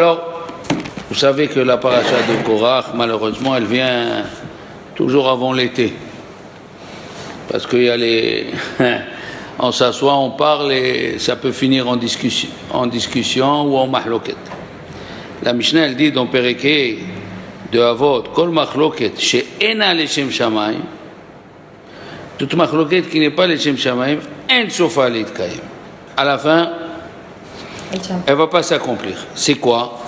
Alors, vous savez que la paracha de Korach, malheureusement, elle vient toujours avant l'été. Parce qu'il y a les... on s'assoit, on parle et ça peut finir en discussion ou en mahloket. La Mishnah, elle dit dans Pereke de Avot, Kol mahloket, she'ena leshem shamayim, toute mahloket qui n'est pas leshem shamayim, en sofa litkayim. À la fin, elle ne va pas s'accomplir. C'est quoi?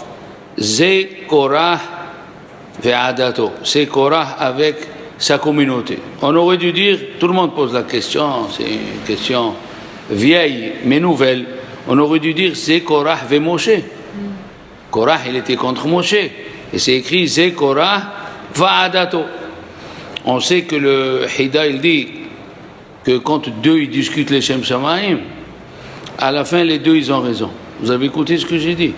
Ze Korah ve'adato. C'est Korah avec sa communauté. On aurait dû dire, tout le monde pose la question, c'est une question vieille mais nouvelle. On aurait dû dire c'est Korah ve Moshe. Korah, il était contre Moshe. Et c'est écrit c'est Korah va'adato. On sait que le Hida, il dit que quand deux ils discutent les Shem Shamayim, à la fin les deux ils ont raison. Vous avez écouté ce que j'ai dit?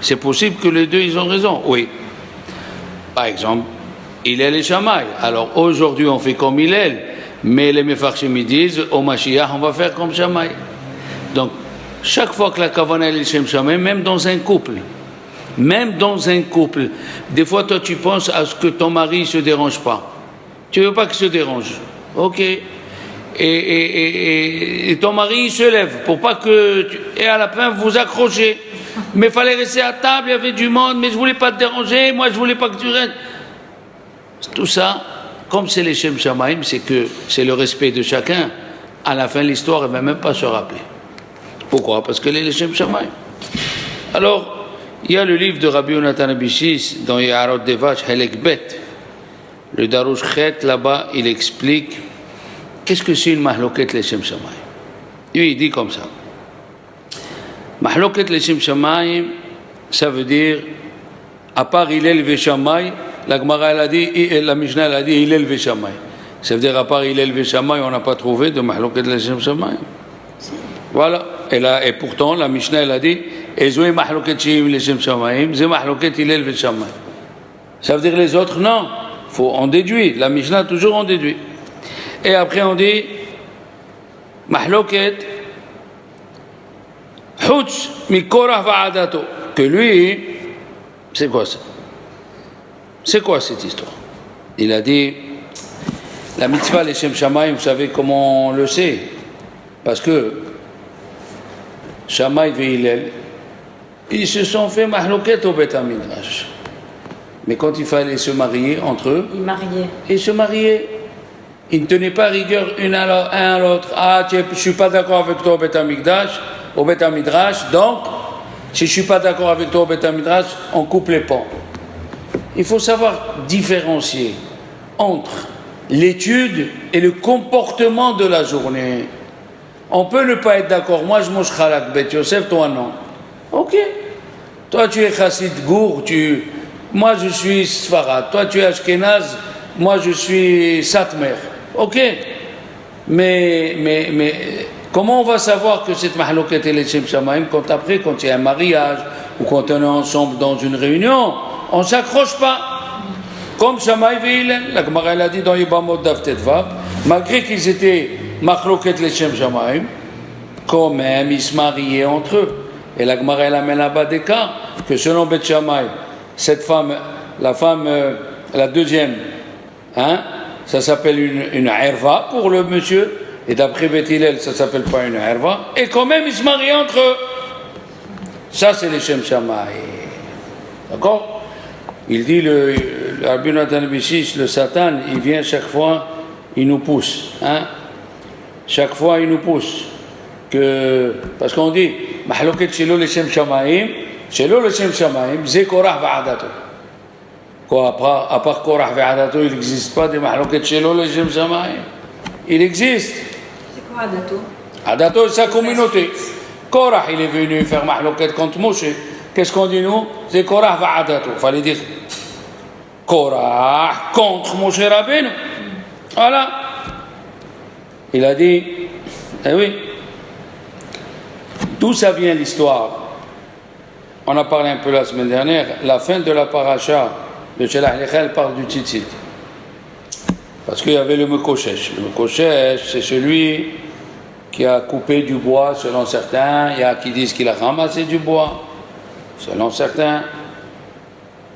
C'est possible que les deux ils ont raison. Oui. Par exemple, Hillel et Shammai. Alors aujourd'hui on fait comme Hillel, mais les Mefarshim disent au Mashiach on va faire comme Shammai. Donc chaque fois que la Kavana est Shem Shammai, même dans un couple, des fois toi tu penses à ce que ton mari ne se dérange pas. Tu veux pas qu'il se dérange. Ok. Et ton mari il se lève pour pas que et à la fin vous vous accrochez. Mais il fallait rester à table, il y avait du monde, mais je voulais pas te déranger, moi je voulais pas que tu restes. Tout ça, comme c'est les Shem Shamayim, c'est que c'est le respect de chacun. À la fin, l'histoire ne va même pas se rappeler. Pourquoi? Parce que les Shem Shamayim. Alors, il y a le livre de Rabbi Yonatan Abishis dans Yaharot Devash, Helek Bet. Le Darush Chet, là-bas, il explique qu'est-ce que c'est une mahloket les Shem Shamayim. Lui, il dit comme ça. Mahloket les Shem Shamayim, ça veut dire, à part Hillel ve Shammai, la Gemara elle a dit, la Mishnah elle a dit Hillel ve Shammai. Ça veut dire à part Hillel ve Shammai, on n'a pas trouvé de mahloket les Shem Shamayim. Voilà. Et pourtant, la Mishnah elle a dit Ezoué mahloket sheim les Shem Shamayim, ze mahloket Hillel ve Shammai. Ça veut dire les autres, non. On déduit. La Mishnah toujours on déduit. Et après on dit mahloket Hutz mi Korah va'adato. Que lui, c'est quoi ça? C'est quoi cette histoire? Il a dit, la mitzvah, les Shem Shamayim, vous savez comment on le sait? Parce que Shammai et Hillel, ils se sont fait mahloket au Bet HaMidrash. Mais quand il fallait se marier entre eux, ils se mariaient. Ils ne tenaient pas rigueur un à l'autre. Ah, je ne suis pas d'accord avec toi au Bet HaMidrash, donc, si je ne suis pas d'accord avec toi au Bet HaMidrash, on coupe les ponts. Il faut savoir différencier entre l'étude et le comportement de la journée. On peut ne pas être d'accord. Moi, je mange Chalak Bet Yosef, toi non. Ok. Toi, tu es Chassid Gour, moi, je suis Sfarad. Toi, tu es Ashkenaz, moi, je suis Satmer. Ok. Mais comment on va savoir que cette mahloket est les Shem Shamayim quand il y a un mariage ou quand on est ensemble dans une réunion, on ne s'accroche pas. Comme Shammai et Hillel, la Gemara a dit dans Yibamot Daf Tetvav, malgré qu'ils étaient mahloket les Shem Shamayim, quand même ils se mariaient entre eux. Et la Gemara amène là-bas des cas que selon Bet Shammai, cette femme, la deuxième, ça s'appelle une erva pour le monsieur. Et d'après Beth Hillel, ça ne s'appelle pas une herva. Et quand même, ils se marient entre eux. Ça, c'est les Shem Shammai. D'accord? Il dit, le Rabbi Yonatan Abishis, le Satan, il vient chaque fois, il nous pousse. Chaque fois, il nous pousse. Parce qu'on dit, mahloket shelo les Shem Shamayim, ze Korah va'adato. Quoi, à part Korah va'adato, il n'existe pas des mahloket shelo les Shem Shamayim. Il existe. Adato, c'est sa communauté. Korah, il est venu faire mahloket contre Moshe. Qu'est-ce qu'on dit nous? C'est Korah va'adato. Il fallait dire Korah contre Moshe Rabbeinu. Voilà. Il a dit, eh oui, d'où ça vient l'histoire? On a parlé un peu la semaine dernière. La fin de la paracha de Shelach Lechel parle du tzitzit. Parce qu'il y avait le Mekoshesh. Le Mekoshesh, c'est celui qui a coupé du bois, selon certains. Il y a qui disent qu'il a ramassé du bois. selon certains,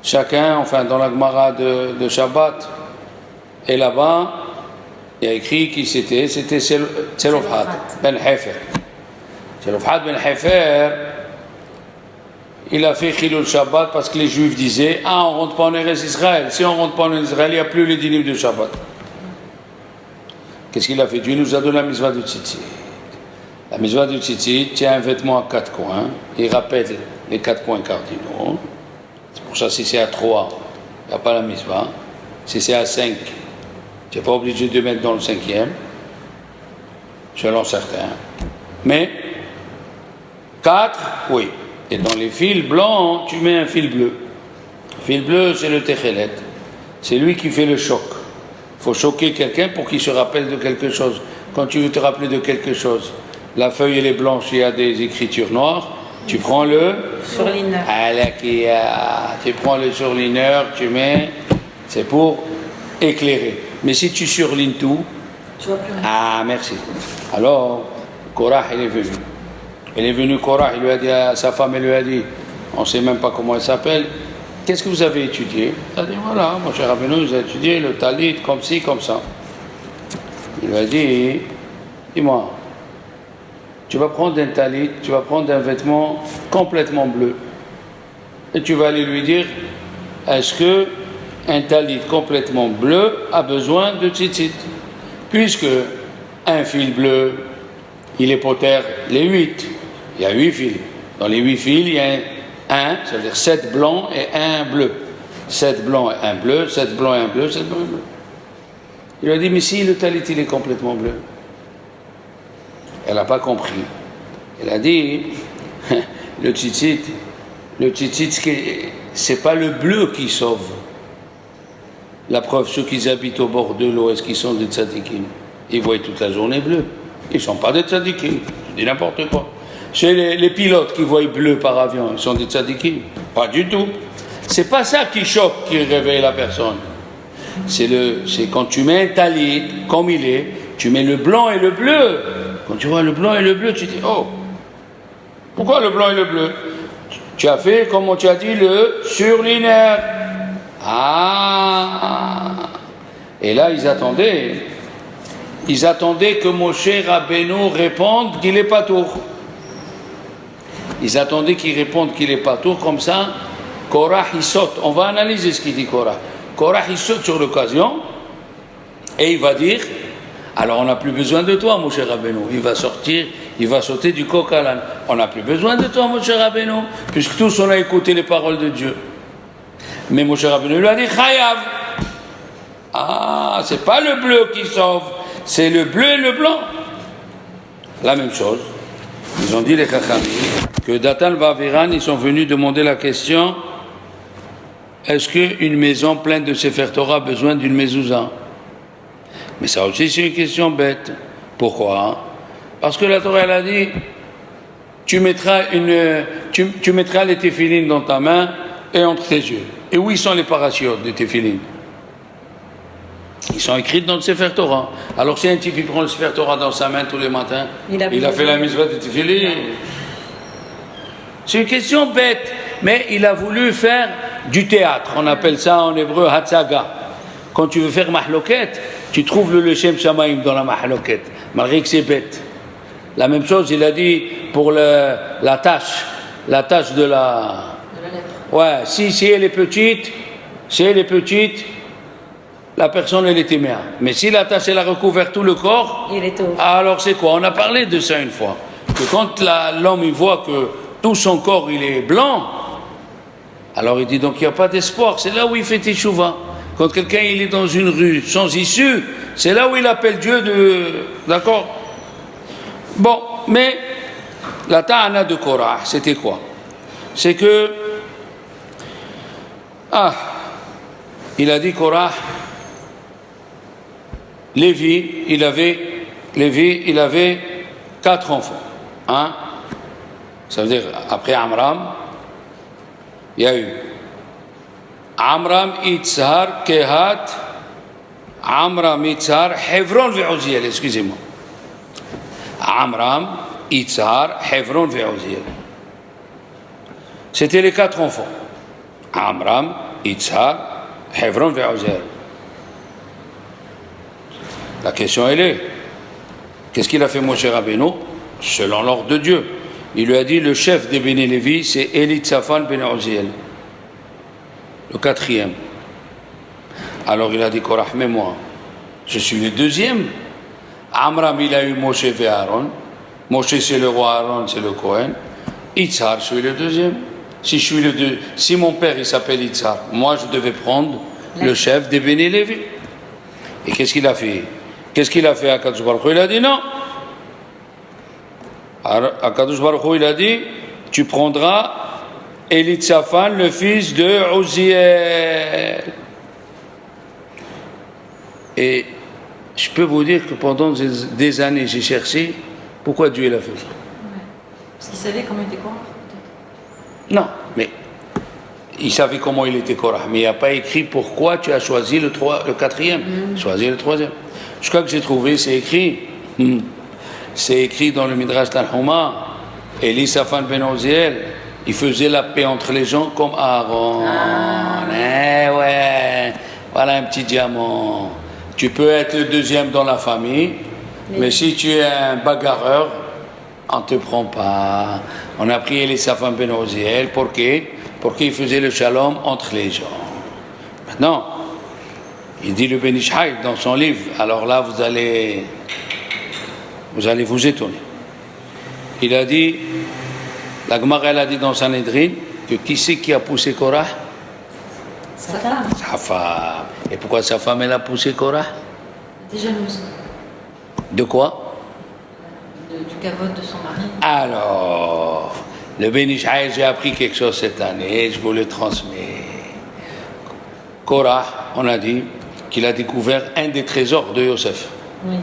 chacun, enfin dans la Gemara de Shabbat, et là-bas, il y a écrit qui c'était Tzelofhad ben Hefer. Tzelofhad ben Hefer, il a fait Chilul Shabbat parce que les Juifs disaient: ah, on ne rentre pas en Eretz Israël. Si on ne rentre pas en Israël, il n'y a plus les dynimes de Shabbat. Qu'est-ce qu'il a fait? Dieu nous a donné la mitzvah de Tzitzit. La mitzvah de Tzitzit, tu as un vêtement à 4 coins, il rappelle les 4 points cardinaux. C'est pour ça, si c'est à 3, il n'y a pas la mitzvah. Si c'est à 5, tu n'es pas obligé de mettre dans le 5e, selon certains. Mais 4, oui. Et dans les fils blancs, tu mets un fil bleu. Le fil bleu, c'est le techelet. C'est lui qui fait le choc. Il faut choquer quelqu'un pour qu'il se rappelle de quelque chose. Quand tu veux te rappeler de quelque chose, la feuille elle est blanche, il y a des écritures noires, tu prends le surligneur. Tu prends le surligneur, tu mets, c'est pour éclairer. Mais si tu surlignes tout, tu vois plus rien. Ah, merci. Alors, Korah, il est venu. Il est venu, Korah, il lui a dit à sa femme, il lui a dit, on ne sait même pas comment elle s'appelle, qu'est-ce que vous avez étudié? Il a dit, voilà, mon cher Rabbeinu, vous avez étudié le talit, comme ci, comme ça. Il lui a dit, dis-moi, tu vas prendre un talit, tu vas prendre un vêtement complètement bleu, et tu vas aller lui dire, est-ce que un talit complètement bleu a besoin de tzitzit? Puisque un fil bleu, il est poter les 8. Il y a 8 fils. Dans les 8 fils, il y a un, ça veut dire 7 blancs et 1 bleu. 7 blancs et 1 bleu, 7 blancs et 1 bleu, 7 blancs et 1 bleu. Il lui a dit, mais si le talit il est complètement bleu. Elle n'a pas compris. Elle a dit, le tzitzit, c'est pas le bleu qui sauve. La preuve, ceux qui habitent au bord de l'eau, est-ce qu'ils sont des tzadikim? Ils voient toute la journée bleu. Ils ne sont pas des tzadikim. Je dis n'importe quoi. Chez les pilotes qui voient bleu par avion, ils sont des tzadikim? Pas du tout. C'est pas ça qui choque, qui réveille la personne. C'est quand tu mets un talit, comme il est, tu mets le blanc et le bleu. Quand tu vois le blanc et le bleu, tu dis, oh, pourquoi le blanc et le bleu? Tu as fait, comme tu as dit, le surligneur. Ah. Et là, ils attendaient que Moshe Rabbeinu réponde qu'il est patour. Ils attendaient qu'il réponde qu'il est patour, comme ça, Korah il saute. On va analyser ce qu'il dit Korah. Korah il saute sur l'occasion et il va dire, alors on n'a plus besoin de toi Moshe Rabbeinu. Il va sortir, il va sauter du coq à l'âne. On n'a plus besoin de toi Moshe Rabbeinu, puisque tous on a écouté les paroles de Dieu. Mais Moshe Rabbeinu lui a dit Chayav. Ah, c'est pas le bleu qui sauve, c'est le bleu et le blanc. La même chose. Ils ont dit les Chachamim que Datan Vaviran, ils sont venus demander la question, est-ce qu'une maison pleine de Sefer Torah a besoin d'une mezouza? Mais ça aussi c'est une question bête. Pourquoi? Parce que la Torah elle a dit, tu mettras les téphilines dans ta main et entre tes yeux. Et où ils sont les parachutes des téphilines? Ils sont écrits dans le Sefer Torah. Alors si un type il prend le Sefer Torah dans sa main tous les matins, il a fait la mitzvah de téphilines. C'est une question bête, mais il a voulu faire du théâtre. On appelle ça en hébreu hatzaga. Quand tu veux faire mahloket, tu trouves le Lechem Shamaim dans la mahloket, malgré que c'est bête. La même chose, il a dit pour la tâche de la lettre. Ouais, si elle est petite, la personne elle est téméa. Mais si la tâche elle a recouvert tout le corps, il est tout. Alors c'est quoi? On a parlé de ça une fois. Que quand l'homme il voit que tout son corps il est blanc, alors il dit donc il n'y a pas d'espoir. C'est là où il fait teshuva. Quand quelqu'un il est dans une rue sans issue, c'est là où il appelle Dieu d'accord? Bon, mais la ta'ana de Korah, c'était quoi? C'est que il a dit Korah, Lévi, il avait 4 enfants. Ça veut dire, après Amram, il y a eu Amram, Itzhar, Kehat, Amram, Itzhar, Hebron et Uziel, excusez-moi. Amram, Itzhar, Hebron et Uziel. C'était les 4 enfants. Amram, Itzhar, Hebron et Uziel. La question elle est, qu'est-ce qu'il a fait Moshe Rabbeinu? Selon l'ordre de Dieu. Il lui a dit, le chef des Béné Lévi, c'est Elitsaphan ben Uziel, le 4e. Alors il a dit, Korah, mais moi, je suis le 2e. Amram, il a eu Moshe et Aaron. Moshe, c'est le roi, Aaron, c'est le Kohen. Itzhar, je suis le 2e. Si mon père, il s'appelle Itzhar, moi, je devais prendre le chef des Béné Lévi. Et qu'est-ce qu'il a fait? Qu'est-ce qu'il a fait à Akadosh Baruch Hu? Il a dit non. Akadosh Baruch Hu, il a dit, tu prendras Elitsaphan, le fils de Uziel. Et je peux vous dire que pendant des années, j'ai cherché pourquoi Dieu l'a fait ça. Ouais. Parce qu'il savait comment il était Korah, peut-être. Non, mais il savait comment il était Korah, mais il n'a pas écrit pourquoi tu as choisi le 4e, choisi le 3e. Je crois que j'ai trouvé, c'est écrit. C'est écrit dans le Midrash Tanhuma, Elitsaphan ben Uziel, il faisait la paix entre les gens comme Aaron. Eh ouais, voilà un petit diamant. Tu peux être le 2e dans la famille, mais si tu es un bagarreur, on ne te prend pas. On a pris Elitsaphan ben Uziel, pour qu'il faisait le shalom entre les gens. Maintenant, il dit le Ben Ish Chai dans son livre, alors là vous allez vous étonner. Il a dit, la Gemara elle a dit dans Sanhedrin, que qui c'est qui a poussé Korah? Sa femme. Sa femme. Et pourquoi sa femme elle a poussé Korah? Elle était jalouse. De quoi? Du cavote de son mari. Alors, le Ben Ish Chai, j'ai appris quelque chose cette année, je vous le transmets. Korah, on a dit qu'il a découvert un des trésors de Yosef. Oui.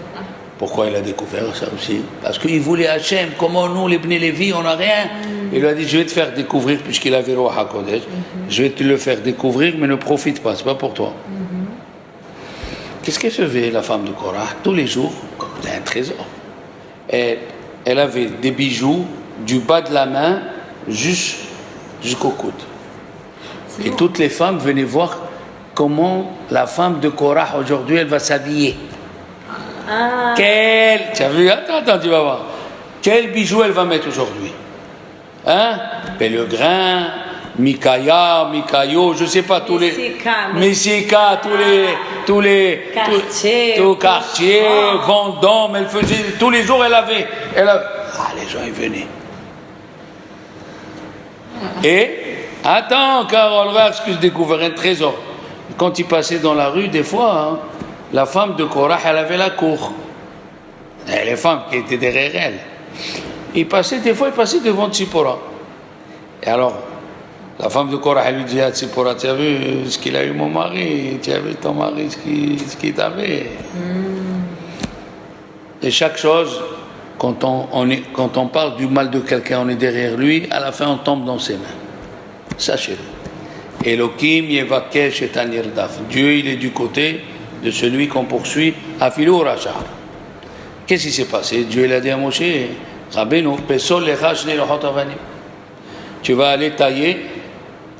Pourquoi il a découvert ça aussi? Parce qu'il voulait Hachem, comment nous, les Bnei Lévi, on n'a rien. Il lui a dit, je vais te faire découvrir, puisqu'il avait Ruach HaKodesh, je vais te le faire découvrir, mais ne profite pas, c'est pas pour toi. Qu'est-ce qu'elle faisait, la femme de Korah? Tous les jours, c'est un trésor. Elle avait des bijoux du bas de la main jusqu'au coude. Et toutes les femmes venaient voir comment la femme de Korah, aujourd'hui, elle va s'habiller. Tu as vu? Attends, tu vas voir. Quel bijou elle va mettre aujourd'hui? Hein? Pèlerin, Mikayo, je sais pas, tous les... Messika, tous les quartiers, Vendôme, elle faisait... Tous les jours, elle avait... les gens, ils venaient. Et, attends, Carole, regarde ce que je découvre, un trésor. Quand il passait dans la rue, des fois... Hein, la femme de Korah, elle avait la cour. Et les femmes qui étaient derrière elle. Des fois, il passait devant Tzipora. Et alors, la femme de Korah, elle lui dit à Tzipora, tu as vu ce qu'il a eu mon mari? Tu as vu ton mari, ce qu'il t'avait? Et chaque chose, quand on parle du mal de quelqu'un, on est derrière lui, à la fin, on tombe dans ses mains. Sachez-le. Elohim yevakesh et anirdaf. Dieu, il est du côté de celui qu'on poursuit à Philo Racha. Qu'est-ce qui s'est passé? Dieu il a dit à Moshe, Rabbeinu, tu vas aller tailler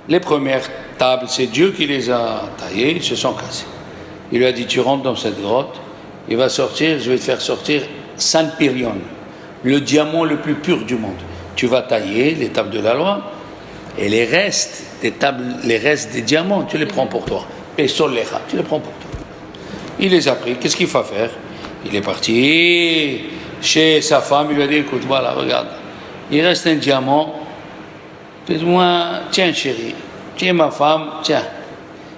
les premières tables, c'est Dieu qui les a taillées, ils se sont cassés. Il lui a dit, tu rentres dans cette grotte, il va sortir, je vais te faire sortir Sanpirion, le diamant le plus pur du monde. Tu vas tailler les tables de la loi, et les restes des tables, les restes des diamants, tu les prends pour toi. Pesol lecha, tu les prends pour toi. Il les a pris. Qu'est-ce qu'il faut faire? Il est parti chez sa femme. Il lui a dit, écoute, voilà, regarde. Il reste un diamant. Fais-moi, tiens, chérie. Tiens, ma femme, tiens.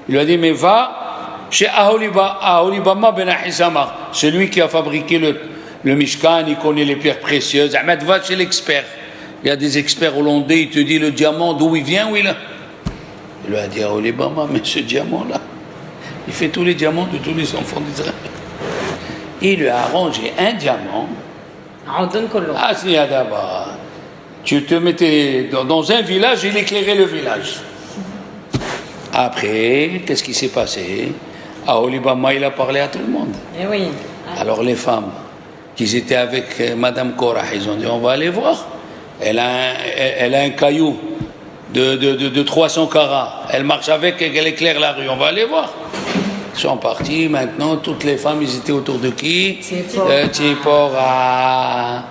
Il lui a dit, mais va chez Aholibama ben Ahisamar. Celui qui a fabriqué le Mishkan, il connaît les pierres précieuses. Ahmed, va chez l'expert. Il y a des experts hollandais, il te dit le diamant, d'où il vient, où il est. Il lui a dit, Aholibama, mais ce diamant-là, il fait tous les diamants de tous les enfants d'Israël. Il lui a arrangé un diamant. Ah, si, d'abord. Tu te mettais dans un village, il éclairait le village. Après, qu'est-ce qui s'est passé? À Olibama, il a parlé à tout le monde. Eh oui. Alors les femmes qui étaient avec Madame Korah, ils ont dit, on va aller voir. Elle a un caillou de 300 carats. Elle marche avec et elle éclaire la rue. On va aller voir. Ils sont partis. Maintenant, toutes les femmes, ils étaient autour de qui? De Tzipora.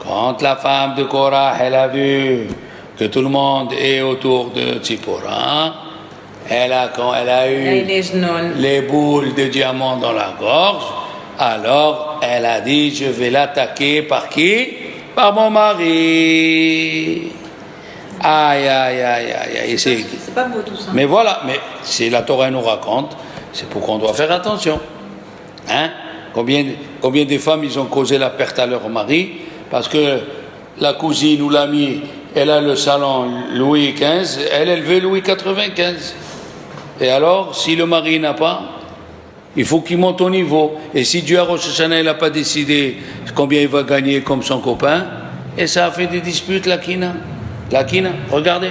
Quand la femme de Korah, elle a vu que tout le monde est autour de Tzipora, quand elle a eu les boules de diamant dans la gorge, alors elle a dit, je vais l'attaquer par qui? Par mon mari. Aïe, aïe, aïe, aïe, aïe. C'est pas beau tout ça. Mais voilà, mais c'est la Torah nous raconte, c'est pour qu'on doit faire attention. Hein? Combien de femmes ils ont causé la perte à leur mari parce que la cousine ou l'amie, elle a le salon Louis XV, elle veut Louis X95. Et alors, si le mari n'a pas, il faut qu'il monte au niveau. Et si Dieu à Rosh Hashanah n'a pas décidé combien il va gagner comme son copain, et ça a fait des disputes, la kina. La kina, regardez.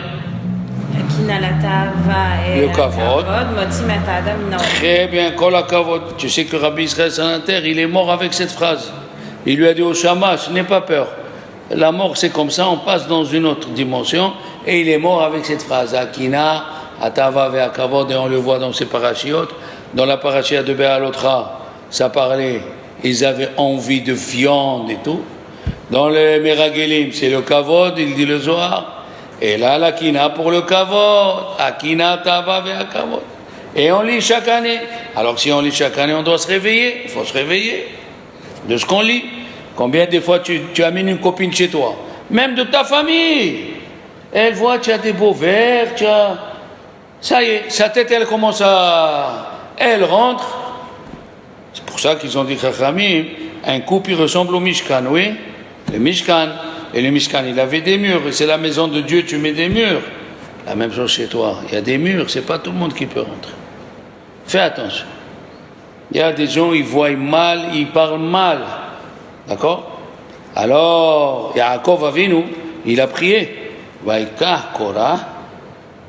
La kina, la tava et le la kavod. Très bien, kol kavod. Tu sais que Rabbi Israël Salanter, il est mort avec cette phrase. Il lui a dit au shamash, n'aie pas peur. La mort, c'est comme ça, on passe dans une autre dimension. Et il est mort avec cette phrase. Akina, atava ve kavod, et on le voit dans ses parachiotes. Dans la parachia de Béalotra, ça parlait, ils avaient envie de viande et tout. Dans le Meragelim, c'est le kavod, il dit le Zohar. Et là, la kina pour le kavod. Akina, tava ve kavod. Et on lit chaque année. Alors si on lit chaque année, on doit se réveiller. Il faut se réveiller de ce qu'on lit. Combien de fois tu amènes une copine chez toi, même de ta famille. Elle voit, tu as des beaux verres, tu as... Ça y est, sa tête, elle commence à... Elle rentre. C'est pour ça qu'ils ont dit, Chachamim, un couple, il ressemble au Mishkan, oui. Le Mishkan. Et le Mishkan, il avait des murs. Et c'est la maison de Dieu, tu mets des murs. La même chose chez toi. Il y a des murs, c'est pas tout le monde qui peut rentrer. Fais attention. Il y a des gens, ils voient mal, ils parlent mal. D'accord? Alors, Yaakov Avinu, il a prié. Vaikah Korah,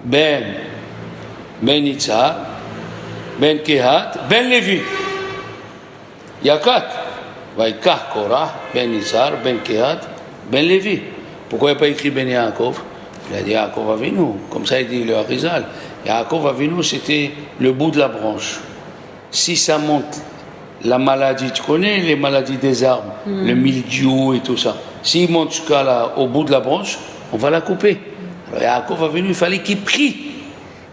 Ben Yitzhar, Ben Kehat, Ben Lévi. Il y a 4. Vaikah Korah, Ben Yitzhar, Ben Kehat, Ben Lévi. Pourquoi il n'a pas écrit Ben Yaakov? Il a dit Yaakov Avinu. Comme ça, il dit le Harizal. Yaakov Avinu, c'était le bout de la branche. Si ça monte, la maladie, tu connais les maladies des arbres, le mildiou et tout ça. S'il monte jusqu'à là, au bout de la branche, on va la couper. Alors Yaakov Avinu, il fallait qu'il prie.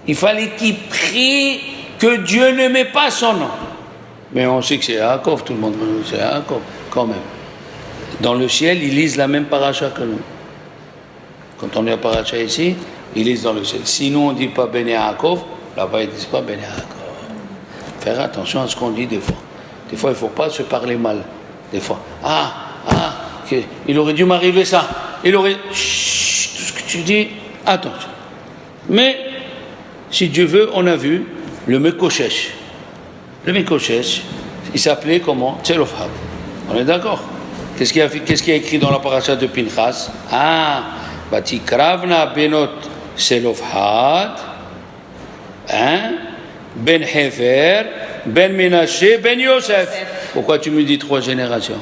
Il fallait qu'il prie que Dieu ne met pas son nom. Mais on sait que c'est Yaakov, tout le monde c'est Yaakov, quand même. Dans le ciel, ils lisent la même paracha que nous. Quand on est à paracha ici, ils lisent dans le ciel. Sinon, on ne dit pas Ben Yaakov, là-bas ils ne disent pas Ben Yaakov. Faire attention à ce qu'on dit des fois. Des fois, il ne faut pas se parler mal. Des fois, il aurait dû m'arriver ça. Il aurait... Chut, tout ce que tu dis, attention. Mais, si Dieu veut, on a vu le Mekoshesh. Le Mekoshesh, il s'appelait comment? Tselofhad. On est d'accord? Qu'est-ce qu'il y a écrit dans la paracha de Pinchas? Batikravna benot Tselofhad, Ben Hefer, Ben Menaché, Ben Yosef. Pourquoi tu me dis 3 générations?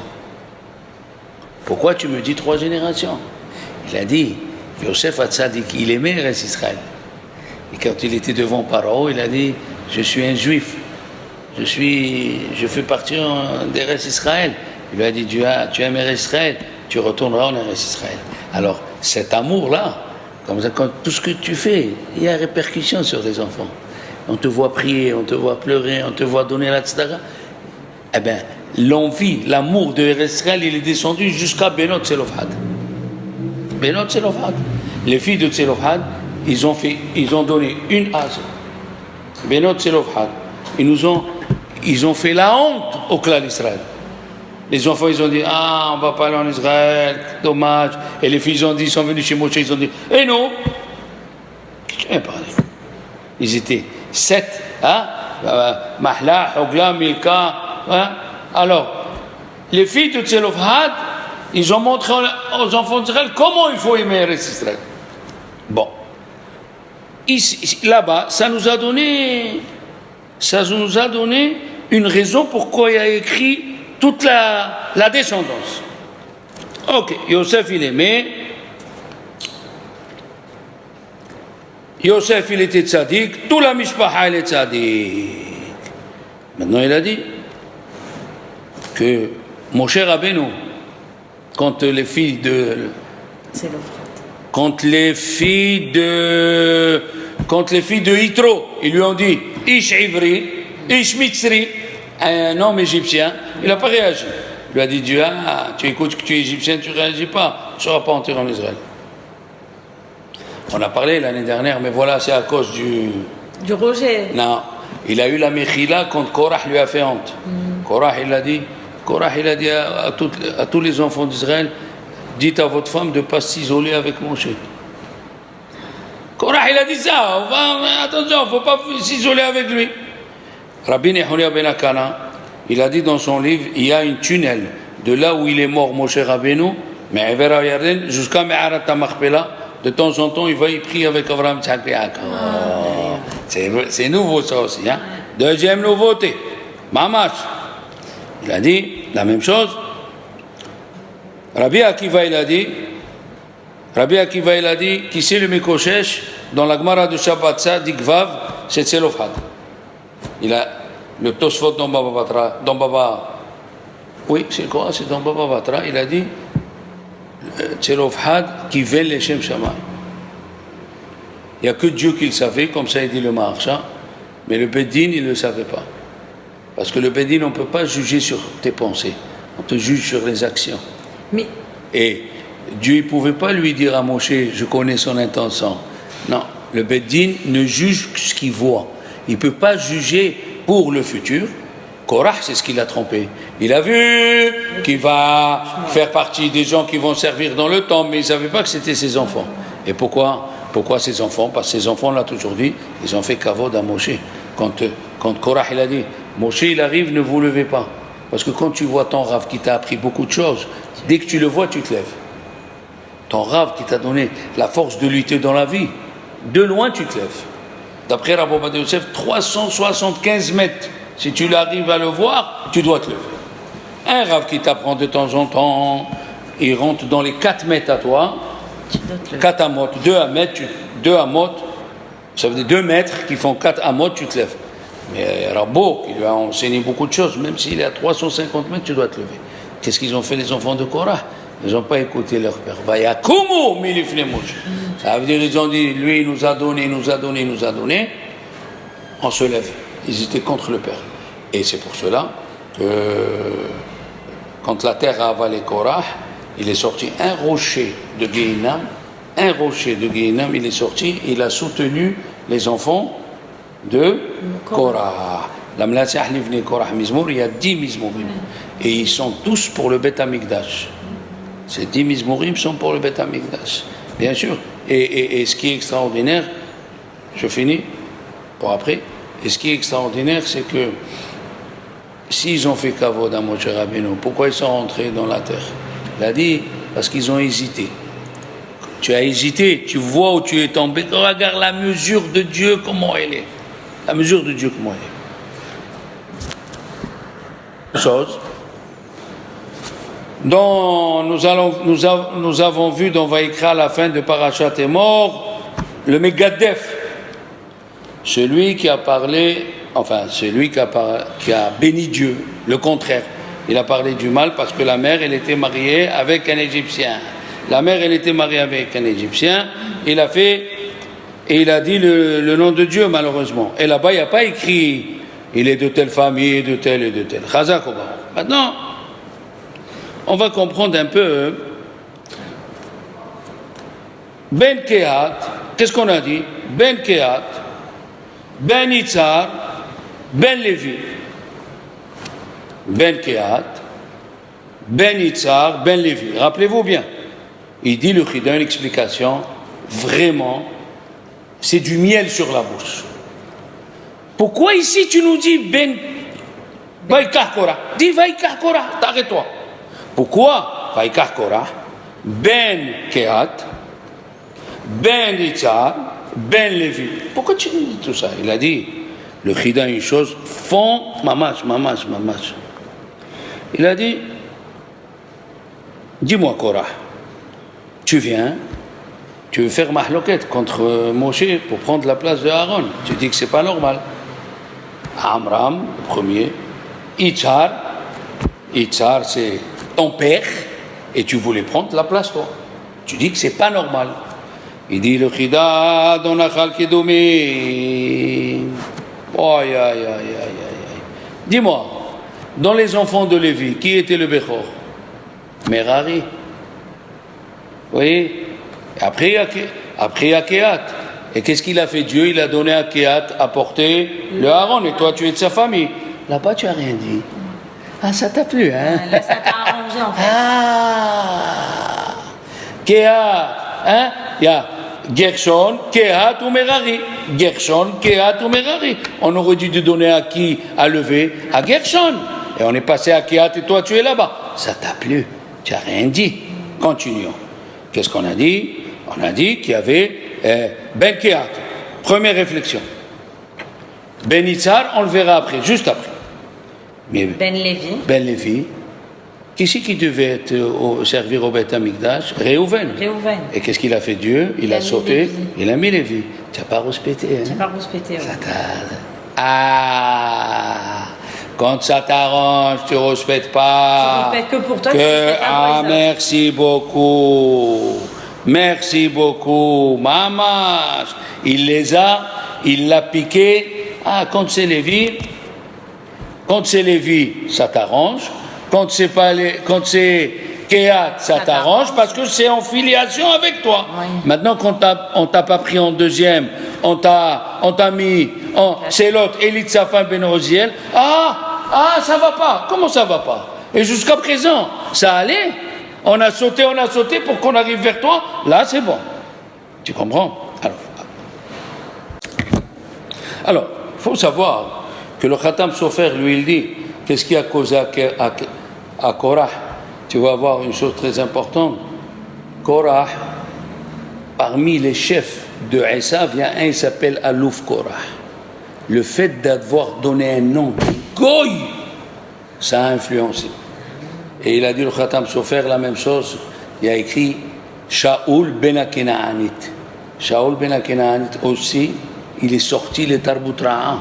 Pourquoi tu me dis 3 générations? Il a dit, Yosef Hatzadik, il aimait Eretz Israël. Et quand il était devant Paro, il a dit, je suis un juif. Je fais partie d'Eretz Israël. Il lui a dit, tu aimes Eretz Israël, tu retourneras en Eretz Israël. Alors, cet amour-là, comme ça, quand tout ce que tu fais, il y a répercussion sur les enfants. On te voit prier, on te voit pleurer, on te voit donner la tzedaka. Eh bien, l'envie, l'amour de Eretz Israël, il est descendu jusqu'à Benot Tselofhad. Benot Tselofhad. Les filles de Tselofhad, ils ont donné une âge. Benot Tselofhad. Ils ont fait la honte au clan d'Israël. Les enfants, ils ont dit, on ne va pas aller en Israël, dommage. Et les filles, ils sont venus chez Moshe, ils ont dit, non. Qui vient parler? Ils étaient 7, Mahla, Hogla, Milka. Alors, les filles de Tselofhad, ils ont montré aux enfants d'Israël comment il faut aimer Israël. Bon. Ici, là-bas, ça nous a donné une raison pourquoi il a écrit toute la descendance. Ok, Yosef il aimait Yosef, il était tzaddik, tout la mishpaha, elle est tzaddik. Maintenant, il a dit que Moshe Rabbeinu, quand les filles de Yitro, ils lui ont dit Ish Ivri, Ish Mitzri, un homme égyptien, il n'a pas réagi. Il lui a dit Dieu, tu écoutes que tu es égyptien, tu ne réagis pas, tu ne seras pas enterré en Israël. On a parlé l'année dernière, mais voilà, c'est à cause du rejet. Non, il a eu la Mechila quand Korah lui a fait honte. Korah, il a dit à tous les enfants d'Israël, dites à votre femme de ne pas s'isoler avec Moshe. Korah, il a dit ça, attention, il ne faut pas s'isoler avec lui. Rabbi Nehuria ben Akana, il a dit dans son livre, il y a une tunnel de là où il est mort Moshe Rabbeinu, mais Evera Yarden, jusqu'à Me'arat HaMachpelah. De temps en temps, il va y prier avec Abraham Tzak Yaakov. C'est nouveau ça aussi. Hein? Deuxième nouveauté. Mamash. Il a dit la même chose. Rabbi Akiva, il a dit, qui c'est le Mikoshesh dans la Gemara de Shabbat Dikvav, c'est Tzelofhad. Il a le Tosfot dans Baba Batra, oui, c'est quoi? C'est dans Baba Batra. Il a dit Tzelofhad qui veut les Shem Shammai. Il n'y a que Dieu qui le savait, comme ça il dit le Maharsha, mais le Bedin il ne le savait pas. Parce que le Bedin on ne peut pas juger sur tes pensées, on te juge sur les actions. Mais... Et Dieu ne pouvait pas lui dire à Moshe, je connais son intention. Non, le Bedin ne juge que ce qu'il voit. Il ne peut pas juger pour le futur. Korah, c'est ce qui l'a trompé. Il a vu qu'il va faire partie des gens qui vont servir dans le temple, mais il ne savait pas que c'était ses enfants. Et pourquoi ses enfants? Parce que ses enfants, on l'a toujours dit, ils ont fait kavod à Moshe. Quand Korah, il a dit, Moshe, il arrive, ne vous levez pas. Parce que quand tu vois ton Rav qui t'a appris beaucoup de choses, dès que tu le vois, tu te lèves. Ton Rav qui t'a donné la force de lutter dans la vie, de loin, tu te lèves. D'après Rabbi Ovadia Yosef, 375 mètres. Si tu arrives à le voir, tu dois te lever. Un Rav qui t'apprend de temps en temps, il rentre dans les 4 mètres à toi, 4 amot, 2 amot, ça veut dire 2 mètres qui font 4 amot, tu te lèves. Mais Rabbo, qui lui a enseigné beaucoup de choses, même s'il est à 350 mètres, tu dois te lever. Qu'est-ce qu'ils ont fait les enfants de Korah? Ils n'ont pas écouté leur père. Vayakumu milifnei Moshe. Ça veut dire ils ont dit, lui il nous a donné, on se lève. Ils étaient contre le père. Et c'est pour cela que quand la terre a avalé Korah, il est sorti un rocher de Guéhinam, il est sorti, il a soutenu les enfants de Korah. La Mlatzah Livnei Korah Mizmour, il y a 10 Mizmourim. Et ils sont tous pour le Bet Amikdash. Ces 10 Mizmourim sont pour le Bet Amikdash. Bien sûr. Et ce qui est extraordinaire, je finis pour après, et ce qui est extraordinaire, c'est que s'ils ont fait kavod à Moshe Rabbeinu, pourquoi ils sont rentrés dans la terre? Il a dit, parce qu'ils ont hésité. Tu as hésité, tu vois où tu es tombé, regarde la mesure de Dieu, comment elle est. La mesure de Dieu, comment elle est. Chose dont nous avons vu dans Vaïkra à la fin de Parashat est mort, le Megadef, celui qui a parlé, enfin celui qui a béni Dieu, le contraire. Il a parlé du mal parce que la mère, elle était mariée avec un Égyptien. La mère, elle était mariée avec un Égyptien. Il a fait, et il a dit le nom de Dieu, malheureusement. Et là-bas, il n'y a pas écrit, il est de telle famille, de telle et de telle. Chazak ou pas. Maintenant, on va comprendre un peu. Ben Kehat, qu'est-ce qu'on a dit? Ben Kehat, Ben Yitzhar, Ben Lévi. Ben Kehat, Ben Yitzhar, Ben Lévi. Rappelez-vous bien. Il dit le Chida, une explication, vraiment, c'est du miel sur la bouche. Pourquoi ici tu nous dis Ben Vaikach Korah? Dis Vaikach Korah, t'arrête-toi. Pourquoi Vaikach Korah? Ben Kehat, Ben Yitzhar, Ben Lévi. Pourquoi tu nous dis tout ça? Il a dit, le Chida, une chose, fond, mamash. Il a dit, dis-moi Korah, tu viens, tu veux faire mahloket contre Moshe pour prendre la place de Aaron. Tu dis que c'est pas normal. Amram, le premier. Yitzhar, c'est ton père, et tu voulais prendre la place, toi. Tu dis que c'est pas normal. Il dit le chida donachal kedomi. Aïe, aïe, aïe, aïe, aïe. Dis-moi, dans les enfants de Lévi, qui était le Bechor? Merari. Vous voyez? Après, il y a Kehat. Et qu'est-ce qu'il a fait Dieu? Il a donné à Kehat à porter le Aaron. Et toi, tu es de sa famille. Là-bas, tu n'as rien dit. Ah, ça t'a plu, hein? Là, ça t'a arrangé, en fait. Ah! Kehat, hein? Il y a Gershon, Kehat ou Merari. Gershon, Kehat ou Merari. On aurait dû te donner à qui à lever? À Gershon. Et on est passé à Kehat et toi, tu es là-bas. Ça t'a plu. Tu n'as rien dit. Continuons. Qu'est-ce qu'on a dit? On a dit qu'il y avait Ben Kehat. Première réflexion. Ben Yitzhar, on le verra après, juste après. Mais Ben Lévi. Ben Lévi. Qui c'est qui devait servir au Beth Amikdash? Réhouven. Et qu'est-ce qu'il a fait Dieu? Il a sauté, il a mis Lévi. Tu n'as pas respecté, hein? Tu n'as pas respecté, oui. Ah! Quand ça t'arrange, tu ne respectes pas. Tu ne respectes que pour toi, tu ne respectes pas pour les autres. Merci beaucoup. Merci beaucoup. Maman, il l'a piqué. Ah, quand c'est Lévi, ça t'arrange. Quand c'est Kehat, ça t'arrange parce que c'est en filiation avec toi. Oui. Maintenant qu'on t'a pas pris en deuxième, on t'a mis c'est l'autre, Élie Tsafan Ben Rosiel. Ah, ça va pas. Comment ça va pas? Et jusqu'à présent, ça allait. On a sauté pour qu'on arrive vers toi. Là, c'est bon. Tu comprends? Alors, il faut savoir que le Khatam Sofer, lui, il dit, qu'est-ce qui a causé à Korah? Tu vas voir une chose très importante. Korah, parmi les chefs de Esav, il y a un qui s'appelle Alouf Korah. Le fait d'avoir donné un nom de Goy, ça a influencé. Et il a dit le Khatam Sofer la même chose. Il a écrit Shaoul ben Akenaanit. Shaoul ben Akenaanit aussi, il est sorti le Tarbut Ra'a.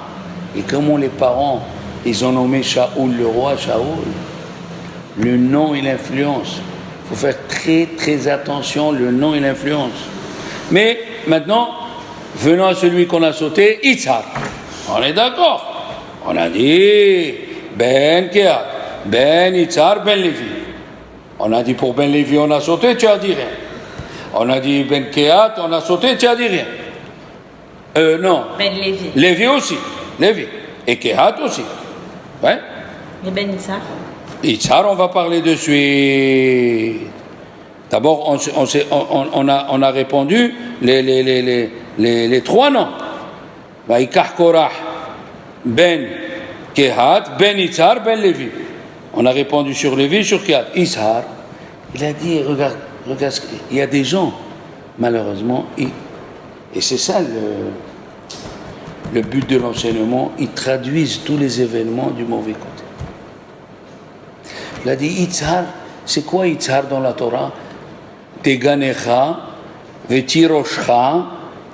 Et comment les parents, ils ont nommé Shaoul le roi, Shaoul. Le nom, il influence. Il faut faire très très attention, le nom, il influence. Mais maintenant, venons à celui qu'on a sauté, Yitzhar. On est d'accord. On a dit Ben Kehat, Ben Yitzhar, Ben Lévi. On a dit pour Ben Lévi, on a sauté, tu as dit rien. On a dit Ben Kehat, on a sauté, tu as dit rien. Non. Ben Lévi. Lévi aussi. Lévi. Et Kehat aussi. Ouais. Et Ben Yitzhar. Yitzhar, on va parler de suite. D'abord, on a répondu les trois noms. Vaikach Korah, Ben Kehat, Ben Yitzhar, Ben Lévi. On a répondu sur Lévi, sur Kehat. Yitzhar, il a dit, regarde, il y a des gens, malheureusement, et c'est ça le but de l'enseignement, ils traduisent tous les événements du mauvais côté. Il a dit Yitzhar, c'est quoi Yitzhar dans la Torah? Deganecha, Vetiroshcha,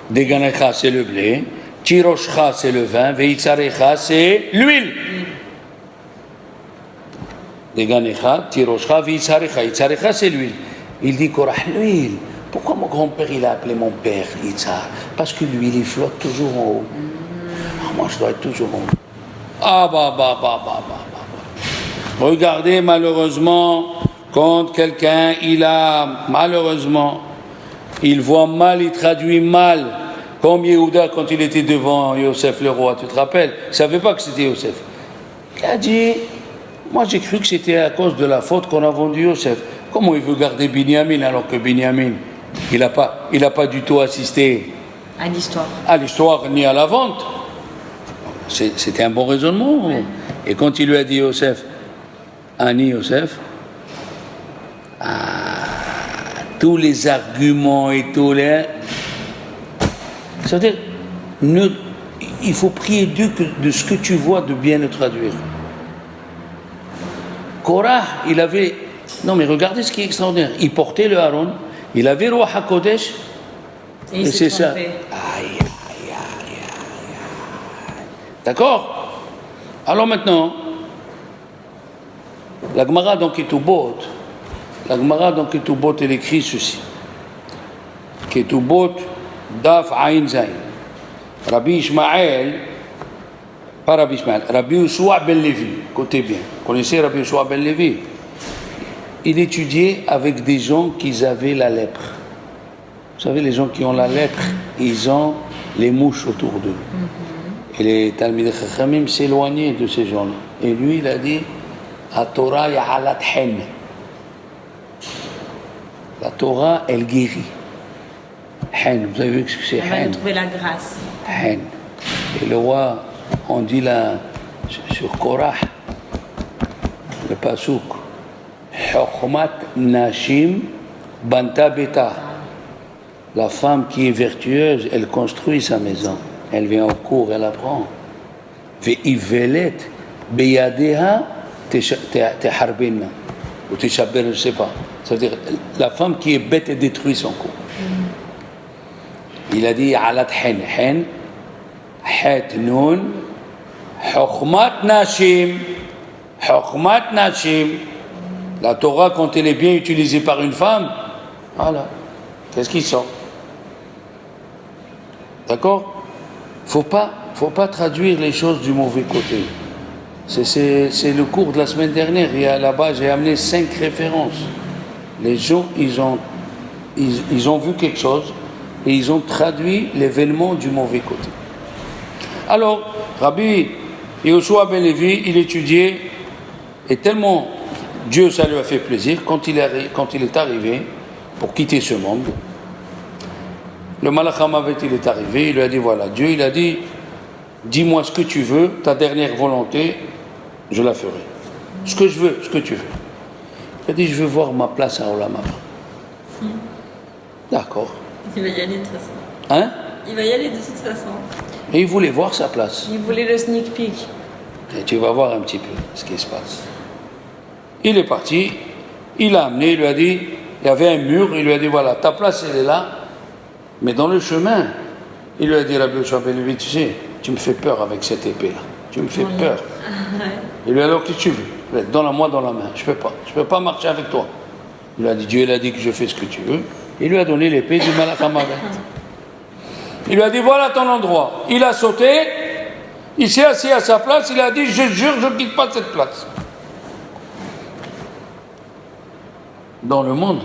Deganecha c'est le blé, Tiroshcha c'est le vin, Veitzarecha c'est l'huile. Deganecha, Tiroshcha, Veitzarecha, Veitzarecha c'est l'huile. Il dit Korah, l'huile. Pourquoi mon grand-père il a appelé mon père Yitzhar? Parce que l'huile il flotte toujours en haut. Moi je dois être toujours en haut. Regardez, malheureusement, quand quelqu'un, il voit mal, il traduit mal. Comme Yehuda, quand il était devant Yosef le roi, tu te rappelles? Il ne savait pas que c'était Yosef. Il a dit, moi j'ai cru que c'était à cause de la faute qu'on a vendu Yosef. Comment il veut garder Binyamin alors que Binyamin, il n'a pas du tout assisté à l'histoire ni à la vente? C'était un bon raisonnement. Ouais. Et quand il lui a dit Yosef, Ani Yosef, tous les arguments et tous les... C'est-à-dire, il faut prier Dieu de ce que tu vois de bien le traduire. Korah, il avait... Non mais regardez ce qui est extraordinaire. Il portait le Aaron, il avait Roi HaKodesh, Et il c'est s'est ça. trompé. Aïe. D'accord? Alors maintenant, la Gemara dans Ketubot, elle écrit ceci. Ketubot, Daf Ain Zain. Rabbi Ishmael, pas Rabbi Ishmael, Rabbi Yoshua ben Levi, écoutez bien, vous connaissez Rabbi Yoshua ben Levi? Il étudiait avec des gens qui avaient la lèpre. Vous savez, les gens qui ont la lèpre, ils ont les mouches autour d'eux. Et les Talmidei Chachamim s'éloignaient de ces gens-là. Et lui, il a dit, la Torah ya'alat hen. La Torah, elle guérit. Hen, vous avez vu ce que c'est Elle va nous hen? trouver la grâce. Hen. Et le roi, on dit là, sur Korah, le pasouk, Chokhmat Nashim Banta Beta. La femme qui est vertueuse, elle construit sa maison. Elle vient au cours, elle apprend. Ve'ivelet beyadeha teharbena. Ou teshaber, je ne sais pas. Ça veut dire, la femme qui est bête et détruit son cours. Il a dit, alat hen, hen, het nun, chokhmat nashim, chokhmat nashim. La Torah, quand elle est bien utilisée par une femme, voilà, qu'est-ce qui sort? D'accord? Faut pas traduire les choses du mauvais côté. C'est le cours de la semaine dernière. Et là-bas, j'ai amené 5 références. Les gens, ils ont vu quelque chose et ils ont traduit l'événement du mauvais côté. Alors, Rabbi Yoshua ben Levi, il étudiait, et tellement Dieu, ça lui a fait plaisir, quand il est arrivé pour quitter ce monde, le Malach HaMavet, il est arrivé, il lui a dit, voilà, Dieu, il a dit, dis-moi ce que tu veux, ta dernière volonté, je la ferai. Ce que je veux, ce que tu veux. Il a dit, je veux voir ma place à Olam Haba. D'accord. Il va y aller de toute façon. Hein? Il va y aller de toute façon. Et il voulait voir sa place. Il voulait le sneak peek. Et tu vas voir un petit peu ce qui se passe. Il est parti, il l'a amené, il lui a dit, il y avait un mur, il lui a dit, voilà, ta place, elle est là, mais dans le chemin, il lui a dit, Rabbi Yoshua ben Levi, tu sais, tu me fais peur avec cette épée-là, tu me fais peur. Il lui a dit, alors, qu'est-ce que tu veux? Donne-la-moi dans la main, je peux pas marcher avec toi. Il lui a dit, Dieu, il a dit que je fais ce que tu veux. Il lui a donné l'épée du Malach HaMavet. Il lui a dit, voilà ton endroit. Il a sauté, il s'est assis à sa place, il a dit, je jure, je ne quitte pas cette place. Dans le monde,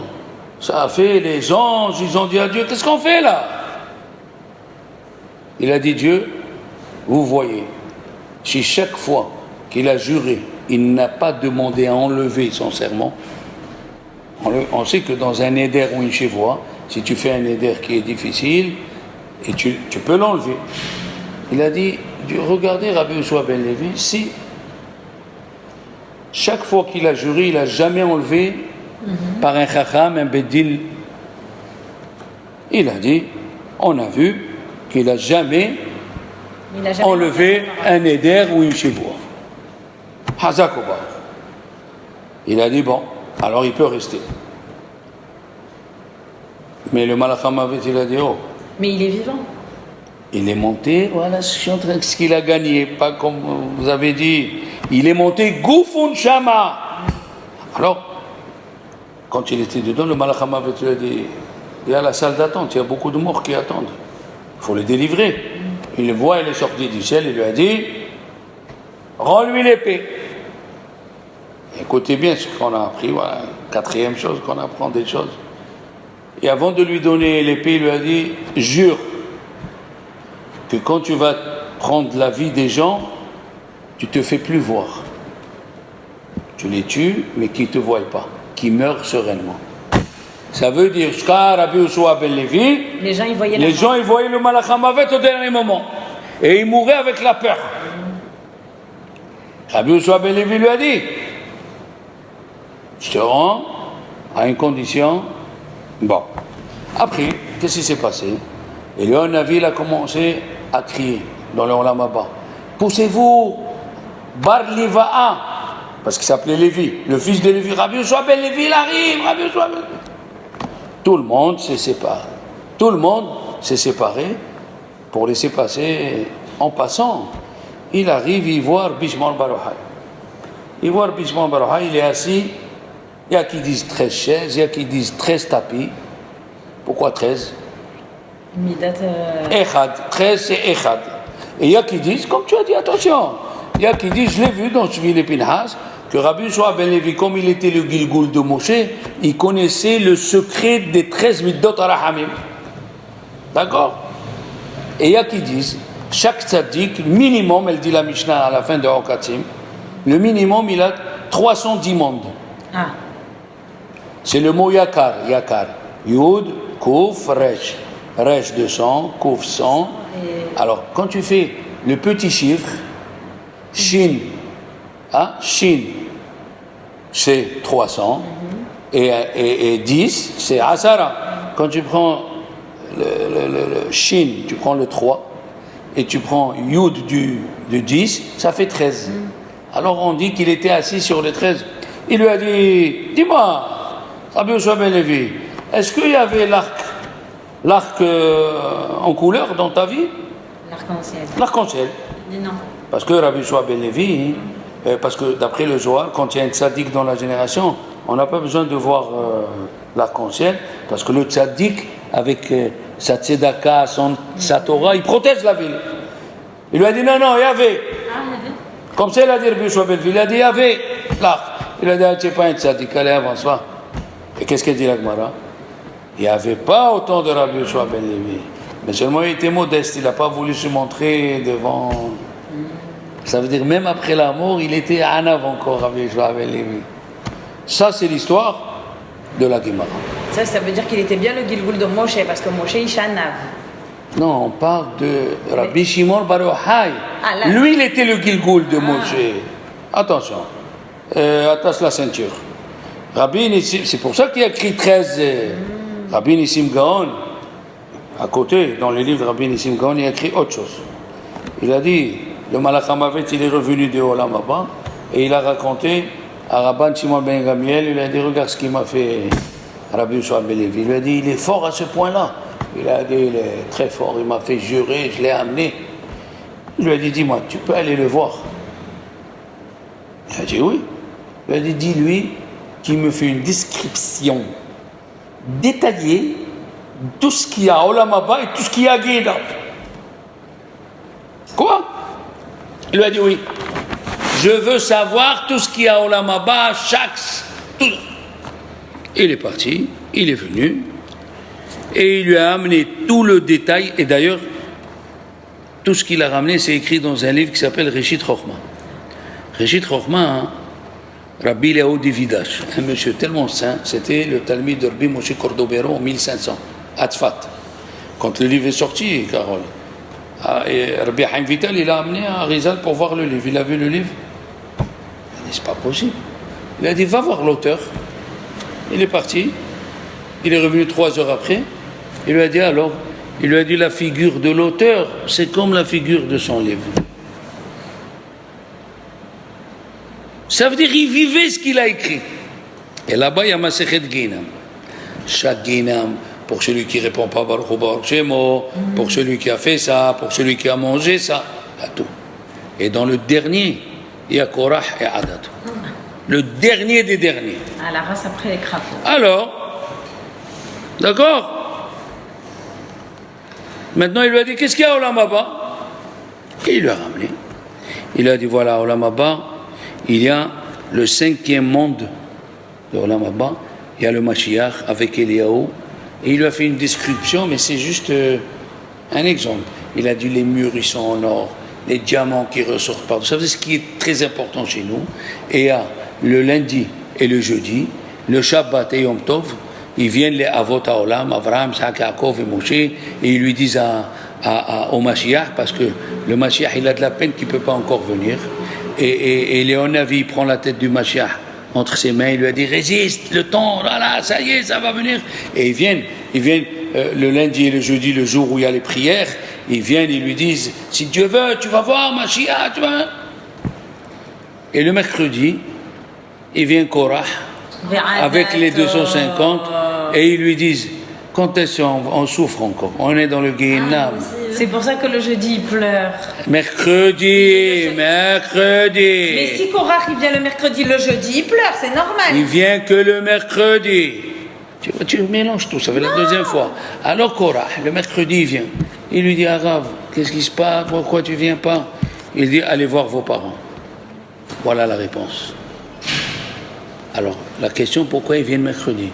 ça a fait les anges, ils ont dit à Dieu, qu'est-ce qu'on fait là? Il a dit, Dieu, vous voyez, si chaque fois qu'il a juré, il n'a pas demandé à enlever son serment, on sait que dans un éder ou une chevoie, si tu fais un éder qui est difficile, et tu peux l'enlever. Il a dit, Dieu, regardez Rabbi Yoshua ben Levi, si chaque fois qu'il a juré, il n'a jamais enlevé par un chacham, un beddin. Il a dit, on a vu qu'il n'a jamais enlevé un éder ou une chevoie. Hazakoba. Il a dit, bon, alors il peut rester. Mais le Malach HaMavet, il a dit, oh. Mais il est vivant. Il est monté, voilà ce qu'il a gagné, pas comme vous avez dit. Il est monté Gufun Shama. Alors, quand il était dedans, le Malach HaMavet lui a dit, il y a la salle d'attente, il y a beaucoup de morts qui attendent. Il faut les délivrer. Il le voit, il est sorti du ciel, il lui a dit, rends-lui l'épée. Écoutez bien ce qu'on a appris, voilà, quatrième chose qu'on apprend des choses. Et avant de lui donner l'épée, il lui a dit, jure que quand tu vas prendre la vie des gens, tu te fais plus voir. Tu les tues, mais qu'ils ne te voient pas, qu'ils meurent sereinement. Ça veut dire, Rabbi Yoshua ben Levi, les gens, ils voyaient le Malach HaMavet au dernier moment. Et ils mouraient avec la peur. Rabbi Yoshua ben Levi lui a dit, je te rends à une condition. Bon. Après, qu'est-ce qui s'est passé? Et le Navi, il a commencé à crier dans le Olam Haba. Poussez-vous, Bar Liva'a, parce qu'il s'appelait Lévi, le fils de Lévi. Rabbi Yoshua ben Levi, il arrive, Rabbi Yoshua ben Levi. Tout le monde se sépare. Tout le monde s'est séparé pour laisser passer en passant. Il arrive, il voit Bishman Barouhai. Il voit Bishman Barouhai, il est assis. Il y a qui disent 13 chaises, il y a qui disent 13 tapis. Pourquoi 13? Midat. Echad, 13 c'est Echad. Et il y a qui disent, comme tu as dit, attention, il y a qui disent, je l'ai vu dans Shvil et Pinhas, que Rabbi Yoshua ben Levi, comme il était le Gilgoul de Moshe, il connaissait le secret des 13 Middot Arahamim. D'accord? Et il y a qui disent, chaque tzaddik, minimum, elle dit la Mishnah à la fin de Hokatim, le minimum, il a 310 mondes. Ah. C'est le mot Yakar, Yakar. Yud, Kouf, Resh. Resh 200, Kouf 100. Alors, quand tu fais le petit chiffre, Shin, hein, Shin, c'est 300, et 10, c'est Asara. Quand tu prends le Shin, tu prends le 3, et tu prends Yud du 10, ça fait 13. Alors on dit qu'il était assis sur le 13. Il lui a dit, dis-moi, Rabbi Yoshua ben Levi, est-ce qu'il y avait l'arc en couleur dans ta vie? L'arc-en-ciel. L'arc-en-ciel. Dis non. Parce que Rabbi Yoshua ben Levi, parce que d'après le Zohar, quand il y a un tzaddik dans la génération, on n'a pas besoin de voir l'arc-en-ciel, parce que le tzaddik, avec sa tzedaka, sa Torah, il protège la ville. Il lui a dit, non, il y avait. Comme ça, il a dit Rabbi Yoshua ben Levi, il a dit, il y avait l'arc. Il a dit, ah, tu n'es pas un tzaddik, allez, avance, va. Et qu'est-ce qu'elle dit la Gemara? Il n'y avait pas autant de Rabbi Yoshua ben Levi. Mais seulement il était modeste, il n'a pas voulu se montrer devant. Ça veut dire même après la mort, il était en avant encore, Rabbi Yoshua ben Levi. Ça, c'est l'histoire de la Gemara. Ça veut dire qu'il était bien le Gilgoul de Moshe, parce que Moshe, il chanav. Non, on parle de Rabbi Shimon Bar Yochai. Ah, là. Lui, il était le Gilgoul de Moshe. Attention, attache la ceinture. Rabbi Nissim, c'est pour ça qu'il a écrit 13. Rabbi Nissim Gaon, à côté, dans le livre de Rabbi Nissim Gaon, il a écrit autre chose. Il a dit, le Malach HaMavet, il est revenu de Olam Haba, et il a raconté à Rabban Shimon ben Gamiel, il a dit, regarde ce qu'il m'a fait Rabbi Yoshua ben Levi. Il lui a dit, il est fort à ce point-là. Il a dit, il est très fort, il m'a fait jurer, je l'ai amené. Il lui a dit, dis-moi, tu peux aller le voir? Il a dit, oui. Il lui a dit, dis-lui qu'il me fait une description détaillée de tout ce qu'il y a à Olam Haba et tout ce qu'il y a à Géda. Quoi? Il lui a dit, oui. Je veux savoir tout ce qu'il y a à Olam Haba, tout. Il est parti, il est venu, et il lui a amené tout le détail, et d'ailleurs, tout ce qu'il a ramené, c'est écrit dans un livre qui s'appelle Reshit Chochma. Reshit Chochma, hein, Rabbi Léo Dividash, un monsieur tellement saint, c'était le Talmud de Rabbi Moshe Cordovero en 1500, à Tzfat. Quand le livre est sorti, Carole, et Rabbi Haim Vital, il a amené à Rizal pour voir le livre. Il a vu le livre. Il a dit, c'est pas possible. Il a dit, va voir l'auteur. Il est parti. Il est revenu 3 heures après. Il lui a dit, alors, il lui a dit, la figure de l'auteur, c'est comme la figure de son livre. Ça veut dire qu'il vivait ce qu'il a écrit. Et là-bas, il y a Masechet Ginam. Chaque Ginam, pour celui qui ne répond pas Baruch Hu Baruch Shemo, pour celui qui a fait ça, pour celui qui a mangé ça, il y a tout. Et dans le dernier, il y a Korah et Adat. Le dernier des derniers. À la race après les crapauds. Alors, d'accord? Maintenant, il lui a dit, qu'est-ce qu'il y a au Olam Haba? Et il lui a ramené. Il a dit, voilà, au Olam Haba, il y a le 5e monde de Olam Haba, il y a le Mashiach avec Eliyahu, et il lui a fait une description, mais c'est juste un exemple. Il a dit, les murs, ils sont en or, les diamants qui ressortent partout. Ça veut dire ce qui est très important chez nous. Et il y a le lundi et le jeudi, le Shabbat et Yom Tov, ils viennent les Avot HaOlam, Avraham, Isaac, Yaakov et Moshe, et ils lui disent au Mashiach, parce que le Mashiach, il a de la peine qu'il ne peut pas encore venir, et Léon Navi prend la tête du Mashiach entre ses mains, il lui a dit, résiste, le temps, voilà, ça y est, ça va venir. Et ils viennent le lundi et le jeudi, le jour où il y a les prières, ils viennent, ils lui disent, si Dieu veut, tu vas voir Mashiach, tu vas. Et le mercredi, il vient Korah, avec les 250, et ils lui disent, Quand est-ce qu'on souffre encore? On est dans le Guéhenam. C'est pour ça que le jeudi, il pleure. Mercredi. Mais si Korach, il vient le mercredi, le jeudi, il pleure, c'est normal. Il vient que le mercredi. Tu mélanges tout, ça fait la deuxième fois. Alors Korach, le mercredi, il vient. Il lui dit, Arav, qu'est-ce qui se passe? Pourquoi tu viens pas? Il dit, allez voir vos parents. Voilà la réponse. Alors, la question, pourquoi ils viennent mercredi?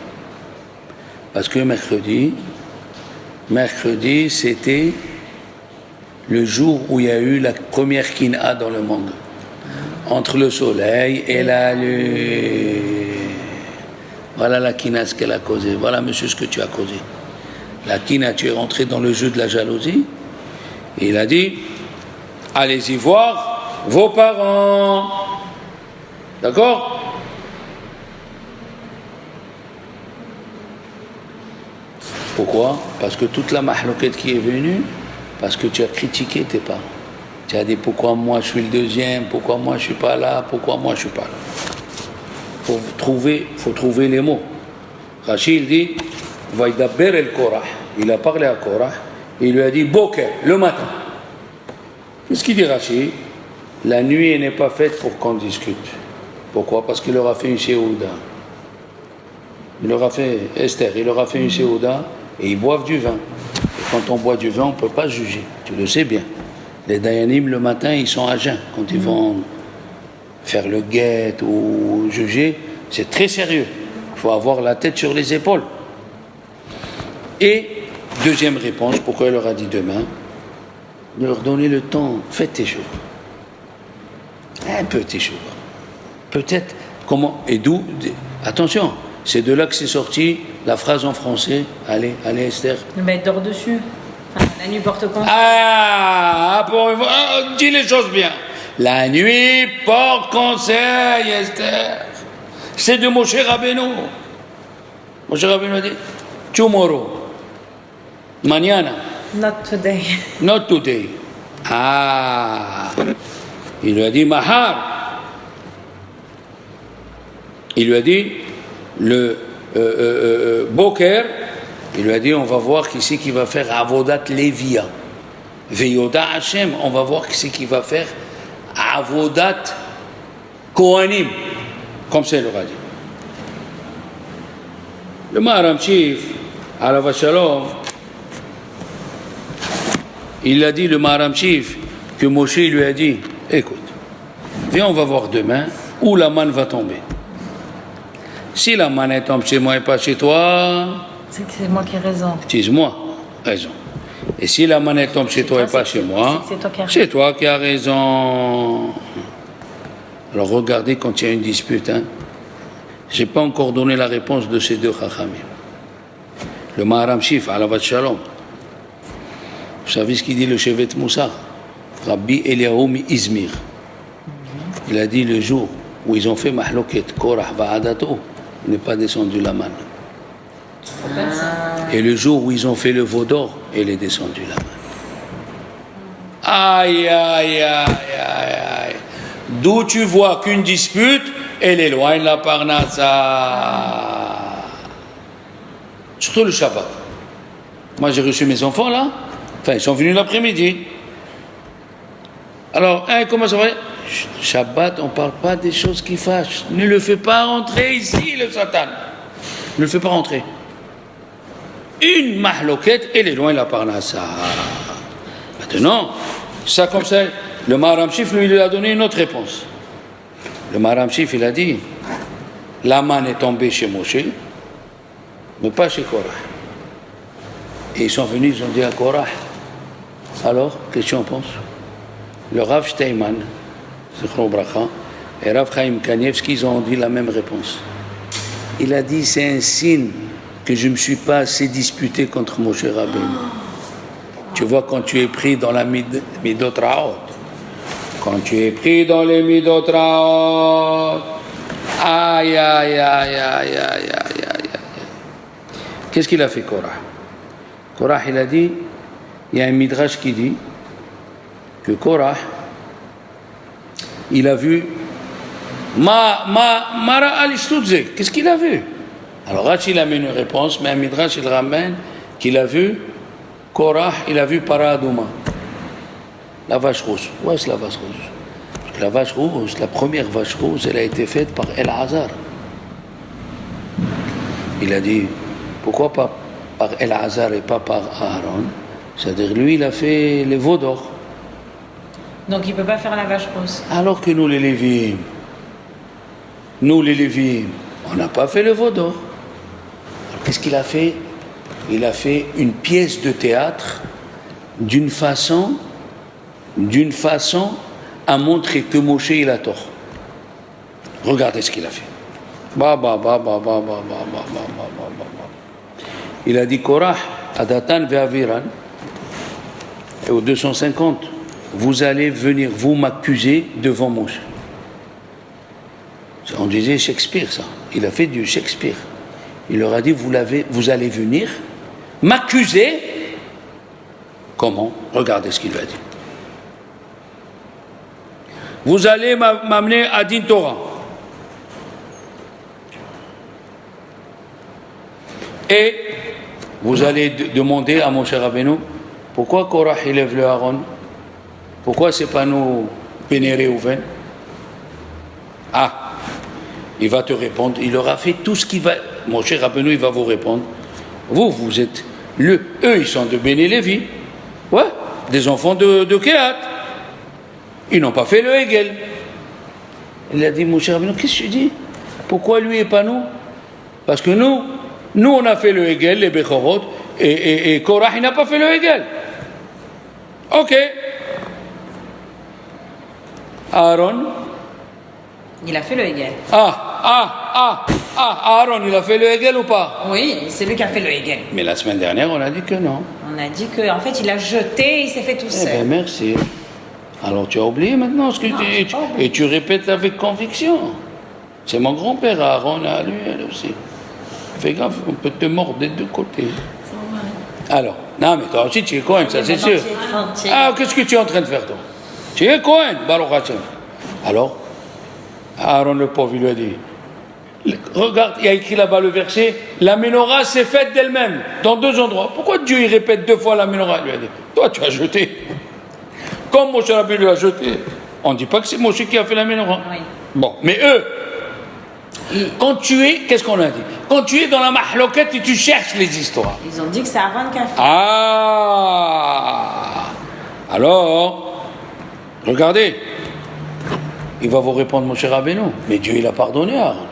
Parce que mercredi, c'était le jour où il y a eu la première kina dans le monde. Entre le soleil et la lune. Voilà la kina, ce qu'elle a causé. Voilà, monsieur, ce que tu as causé. La kina, tu es rentré dans le jeu de la jalousie. Et il a dit, allez-y voir vos parents. D'accord? Pourquoi? Parce que toute la mahlouquette qui est venue, parce que tu as critiqué tes parents. Tu as dit pourquoi moi je suis le deuxième, pourquoi moi je suis pas là, pourquoi moi je suis pas là. Faut trouver les mots. Rachid dit, Vaïdaber el Korah. Il a parlé à Korah, il lui a dit Boker, le matin. Qu'est-ce qu'il dit Rachid? La nuit n'est pas faite pour qu'on discute. Pourquoi? Parce qu'il aura fait une séouda. Il aura fait, Esther, il aura fait une séouda et ils boivent du vin. Et quand on boit du vin, on ne peut pas juger. Tu le sais bien. Les Dayanim, le matin, ils sont à jeun. Quand ils vont faire le guet ou juger, c'est très sérieux. Il faut avoir la tête sur les épaules. Et, deuxième réponse, pourquoi il leur a dit demain? De leur donner le temps. Faites tes choses. Un peu tes choses. Peut-être, comment, et d'où, attention, c'est de là que c'est sorti la phrase en français. Allez Esther. Mais dors dessus. Enfin, la nuit porte conseil. Dis les choses bien. La nuit porte conseil, Esther. C'est de Moshe Rabbeinu. Moshe Rabbeinu a dit, tomorrow, mañana. Not today. Not today. Il lui a dit mahar. Il lui a dit le Boker. Il lui a dit on va voir qui c'est qui va faire Avodat Levia. Veyoda Hashem, on va voir qui c'est qui va faire Avodat Kohanim. Comme ça il leur a dit. Le Maharam Shif, Alav Shalom, il a dit, le Maharam Shif, que Moshe lui a dit, écoute, viens on va voir demain où la manne va tomber. Si la manne tombe chez moi et pas chez toi, c'est que c'est moi qui ai raison. Dis-moi, raison. Et si la manne tombe chez toi et pas chez moi, c'est toi qui as raison. Alors regardez quand il y a une dispute, je n'ai pas encore donné la réponse de ces deux chachamim. Le Maharam Shif, Alavat Shalom. Vous savez ce qu'il dit le Shevet Moussa? Rabbi Eliaou mi Izmir. Il a dit le jour où ils ont fait Mahloket, Korah Va'adato, il n'est pas descendu la manne. Et le jour où ils ont fait le veau d'or, il est descendu la manne. Aïe, aïe, aïe, aïe, aïe. D'où tu vois qu'une dispute, elle éloigne la parnassa. Surtout le Shabbat. Moi, j'ai reçu mes enfants là. Enfin, ils sont venus l'après-midi. Alors, comment ça va? Shabbat, on ne parle pas des choses qui fâchent. Ne le fais pas rentrer ici, le Satan. Ne le fais pas rentrer. Une mahloquette, elle éloigne la parnassa. Maintenant, ça comme ça, le Maharam Shif, lui, il a donné une autre réponse. Le Maharam Shif, il a dit, la manne est tombée chez Moshe, mais pas chez Korah. Et ils sont venus, ils ont dit à Korah, alors, qu'est-ce que tu en penses? Le Rav Steinman, et Rav Chaim Kanievski, ils ont dit la même réponse. Il a dit, c'est un signe que je ne me suis pas assez disputé contre Moshe Rabbeinu. Tu vois, quand tu es pris dans la Midot Raot, quand tu es pris dans les Midot Raot, aïe, aïe, aïe, aïe, aïe, aïe, aïe, aïe. Qu'est-ce qu'il a fait, Korah? Korah, il a dit, il y a un midrash qui dit que Korah, il a vu Mara al-Ishtudze. Qu'est-ce qu'il a vu? Alors Rachid amène une réponse, mais un Midrash il ramène qu'il a vu Korah, il a vu Paradouma, la vache rouge. Où est-ce la vache rouge? Parce que la vache rouge, la première vache rouge, elle a été faite par El-Azhar. Il a dit, pourquoi pas par El-Azhar et pas par Aaron? C'est-à-dire, lui, il a fait les veaux d'or. Donc il ne peut pas faire la vache rose. Alors que nous, les Lévites, on n'a pas fait le veau d'or. Alors qu'est-ce qu'il a fait? Il a fait une pièce de théâtre d'une façon à montrer que Moshe, il a tort. Regardez ce qu'il a fait. Il a dit Korah, Adatan ve'aviran, et au 250, vous allez venir vous m'accuser devant Moshe. On disait Shakespeare, ça. Il a fait du Shakespeare. Il leur a dit, vous allez venir m'accuser. Comment? Regardez ce qu'il a dit. Vous allez m'amener à Din Torah. Et vous allez demander à Moshe Rabbeinu, pourquoi Korah élève le Aaron? Pourquoi c'est pas nous Béné Réhouven? Ah, il va te répondre, il aura fait tout ce qu'il va. Moshe Rabbeinu, il va vous répondre. Vous êtes eux, ils sont de Béné Lévi. Ouais, des enfants de Kehat. Ils n'ont pas fait le Hegel. Il a dit, Moshe Rabbeinu, qu'est-ce que tu dis? Pourquoi lui et pas nous? Parce que nous, on a fait le Hegel, les Bechorot, et Korah, il n'a pas fait le Hegel. Ok. Aaron? Il a fait le Hegel. Aaron, il a fait le Hegel ou pas? Oui, c'est lui qui a fait le Hegel. Mais la semaine dernière, on a dit que non. On a dit qu'en fait, il a jeté, il s'est fait tout seul. Eh bien, merci. Alors, tu as oublié maintenant ce que et tu répètes avec conviction. C'est mon grand-père, Aaron, à lui, elle aussi. Fais gaffe, on peut te mordre des deux côtés. Alors, non, mais toi aussi, tu es Cohen, ça c'est sûr. Ah, qu'est-ce que tu es en train de faire, toi? Tu es Cohen, Baruch Hashem. Alors, Aaron le pauvre, il lui a dit, regarde, il y a écrit là-bas le verset, la menorah s'est faite d'elle-même, dans deux endroits. Pourquoi Dieu, il répète deux fois la menorah? Il lui a dit, toi, tu as jeté. Comme Moshe Rabbeinu lui a jeté. On ne dit pas que c'est Moshe qui a fait la menorah. Oui. Bon, mais eux, quand tu es, qu'est-ce qu'on a dit? Quand tu es dans la mahloquette et tu cherches les histoires. Ils ont dit que c'est Aaron qui a fait. Ah! Alors, regardez. Il va vous répondre, Moshe Rabbeinu. Mais Dieu, il a pardonné à Aaron.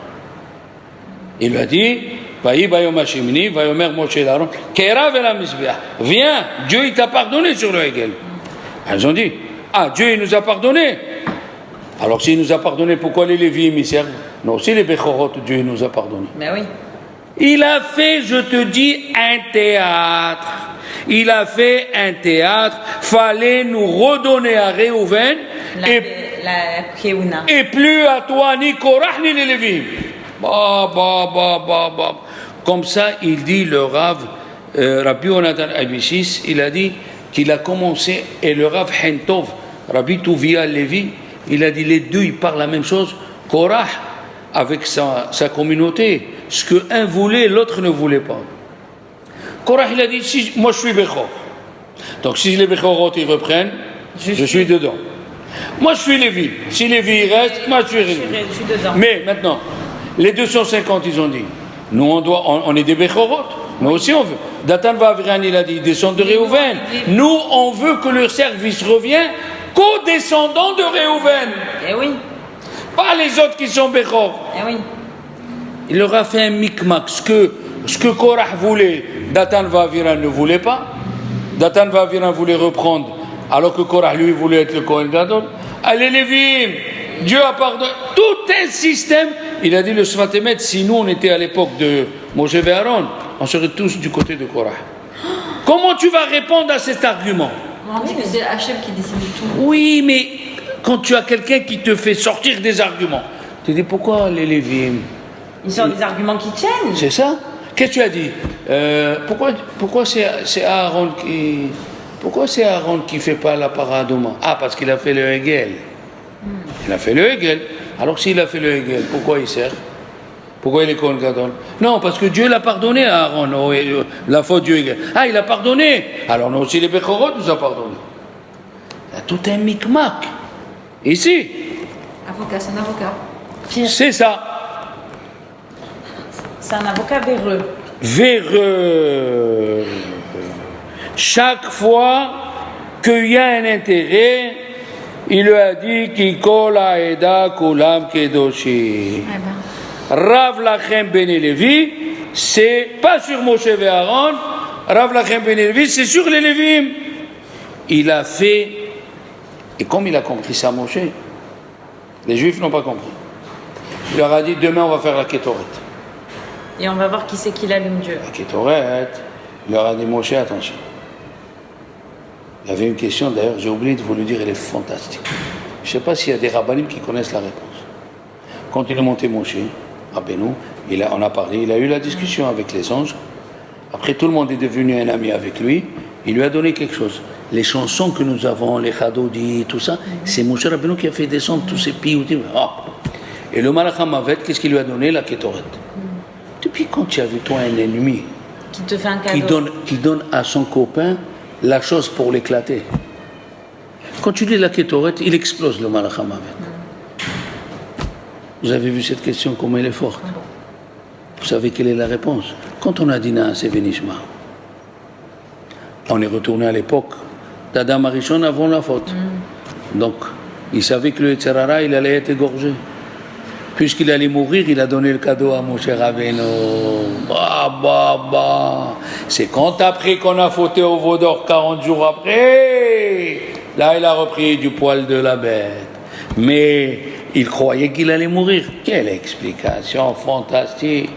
Il lui a dit, viens, Dieu, il t'a pardonné sur le Hegel. Ils ont dit, Dieu, il nous a pardonné. Alors, s'il nous a pardonné, pourquoi les Lévites ils servent? Non, aussi les Bechorot, Dieu nous a pardonné. Mais oui. Il a fait, je te dis, un théâtre. Il a fait un théâtre. Fallait nous redonner à Réhouven La Keuna. Et plus à toi, ni Korah, ni les Lévites. Comme ça, il dit le Rav, Rabbi Yonatan Abishis, il a dit qu'il a commencé, et le Rav Hentov, Rabbi Tuvia Lévi, il a dit les deux, ils parlent la même chose. Korah, avec sa communauté, ce qu'un voulait, l'autre ne voulait pas. Korah, il a dit, moi je suis Bechor. Donc si les Bechorot ils reprennent, je suis dedans. Moi je suis Lévi. Si Lévi reste, moi je suis dedans. Mais maintenant, les 250, ils ont dit, nous on est des Bechorot. Nous aussi on veut. Datan Va'aviran, il a dit, descend de Réhouven. Nous on veut que leur service revienne qu'aux descendants de Réhouven. Eh oui. Pas les autres qui sont Bechor. Eh oui. Il leur a fait un micmac. Ce que Korah voulait, Datan Va'aviran ne voulait pas. Datan Va'aviran voulait reprendre, alors que Korah, lui, voulait être le Kohen Gadol. Allez, Lévim, Dieu a pardonné. Tout un système. Il a dit le Sfat Emet, si nous, on était à l'époque de Moshe et Aaron, on serait tous du côté de Korah. Comment tu vas répondre à cet argument? On dit que c'est Hachem qui décide de tout. Oui, mais quand tu as quelqu'un qui te fait sortir des arguments, tu te dis pourquoi les Lévim? Ils sortent des arguments qui tiennent. C'est ça? Qu'est-ce que tu as dit? Pourquoi c'est Aaron qui... Pourquoi c'est Aaron qui ne fait pas la paradoma? Parce qu'il a fait le Hegel. Il a fait le Hegel. Alors s'il a fait le Hegel, pourquoi il sert? Pourquoi il est Kohen Gadol? Non, parce que Dieu l'a pardonné à Aaron. Oh, la faute Dieu. Ah, il a pardonné. Alors nous aussi les Bechorot nous a pardonné. Il y a tout un micmac. Ici. Avocat, c'est un avocat. C'est ça. C'est un avocat véreux. Véreux. Chaque fois qu'il y a un intérêt, il lui a dit Kikol Aeda Kulam Kedoshi. Rav Lachem Ben Levi, c'est pas sur Moshe et Aaron. Rav Lachem Ben Levi, c'est sur les Lévim. Il a fait, et comme il a compris ça, Moshe, les Juifs n'ont pas compris. Il leur a dit demain on va faire la Kétoret. Et on va voir qui c'est qui l'allume Dieu. La Kétoret, il leur a dit Moshe, attention. Il y avait une question, d'ailleurs, j'ai oublié de vous le dire, elle est fantastique. Je ne sais pas s'il y a des rabbinim qui connaissent la réponse. Quand il est monté Moshe, Rabbeinu, on a parlé, il a eu la discussion avec les anges. Après, tout le monde est devenu un ami avec lui. Il lui a donné quelque chose. Les chansons que nous avons, les Chadodi, tout ça, c'est Moshe Rabbeinu qui a fait descendre tous ces pioutes. Oh. Et le Malach HaMavet, qu'est-ce qu'il lui a donné? La Kétoret. Depuis quand tu as vu, toi, un ennemi qui te fait un cadeau, qui donne à son copain la chose pour l'éclater? Quand tu lis la Kétoret, il explose le Malach HaMavet. Vous avez vu cette question, comment elle est forte? Vous savez quelle est la réponse? Quand on a dit Naaseh Venishma, on est retourné à l'époque d'Adam Arishon avant la faute. Donc, il savait que le Yetzer Hara, il allait être égorgé. Puisqu'il allait mourir, il a donné le cadeau à Moshe Rabbeinu. C'est quand après qu'on a fauté au veau d'or 40 jours après, là il a repris du poil de la bête. Mais il croyait qu'il allait mourir. Quelle explication fantastique!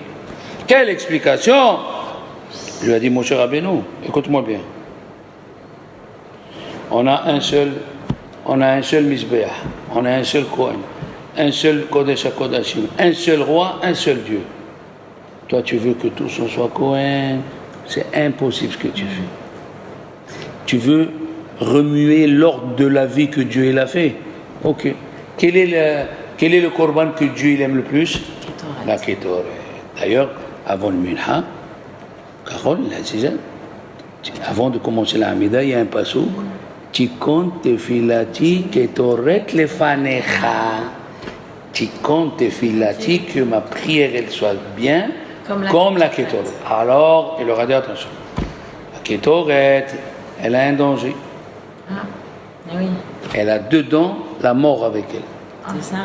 Quelle explication! Je lui ai dit, Moshe Rabbeinu, écoute-moi bien. On a un seul Mizbeach, on a un seul Kohen, un seul Kodesh HaKodashim, un seul roi, un seul Dieu. Toi, tu veux que tout soit Kohen, c'est impossible ce que tu fais. Tu veux remuer l'ordre de la vie que Dieu il a fait. Ok. Quel est le korban que Dieu il aime le plus? Kétoret. La Kétoret. D'ailleurs, avant le Minha, Carole, avant de commencer la Hamida, il y a un passage. Tikon tefilati Kétoret lefanecha. Tikon tefilati, que ma prière elle soit bien comme la Kétoret. Alors, il leur a dit attention. La Kétoret, elle a un danger. Ah, oui. Elle a dedans la mort avec elle. C'est ça.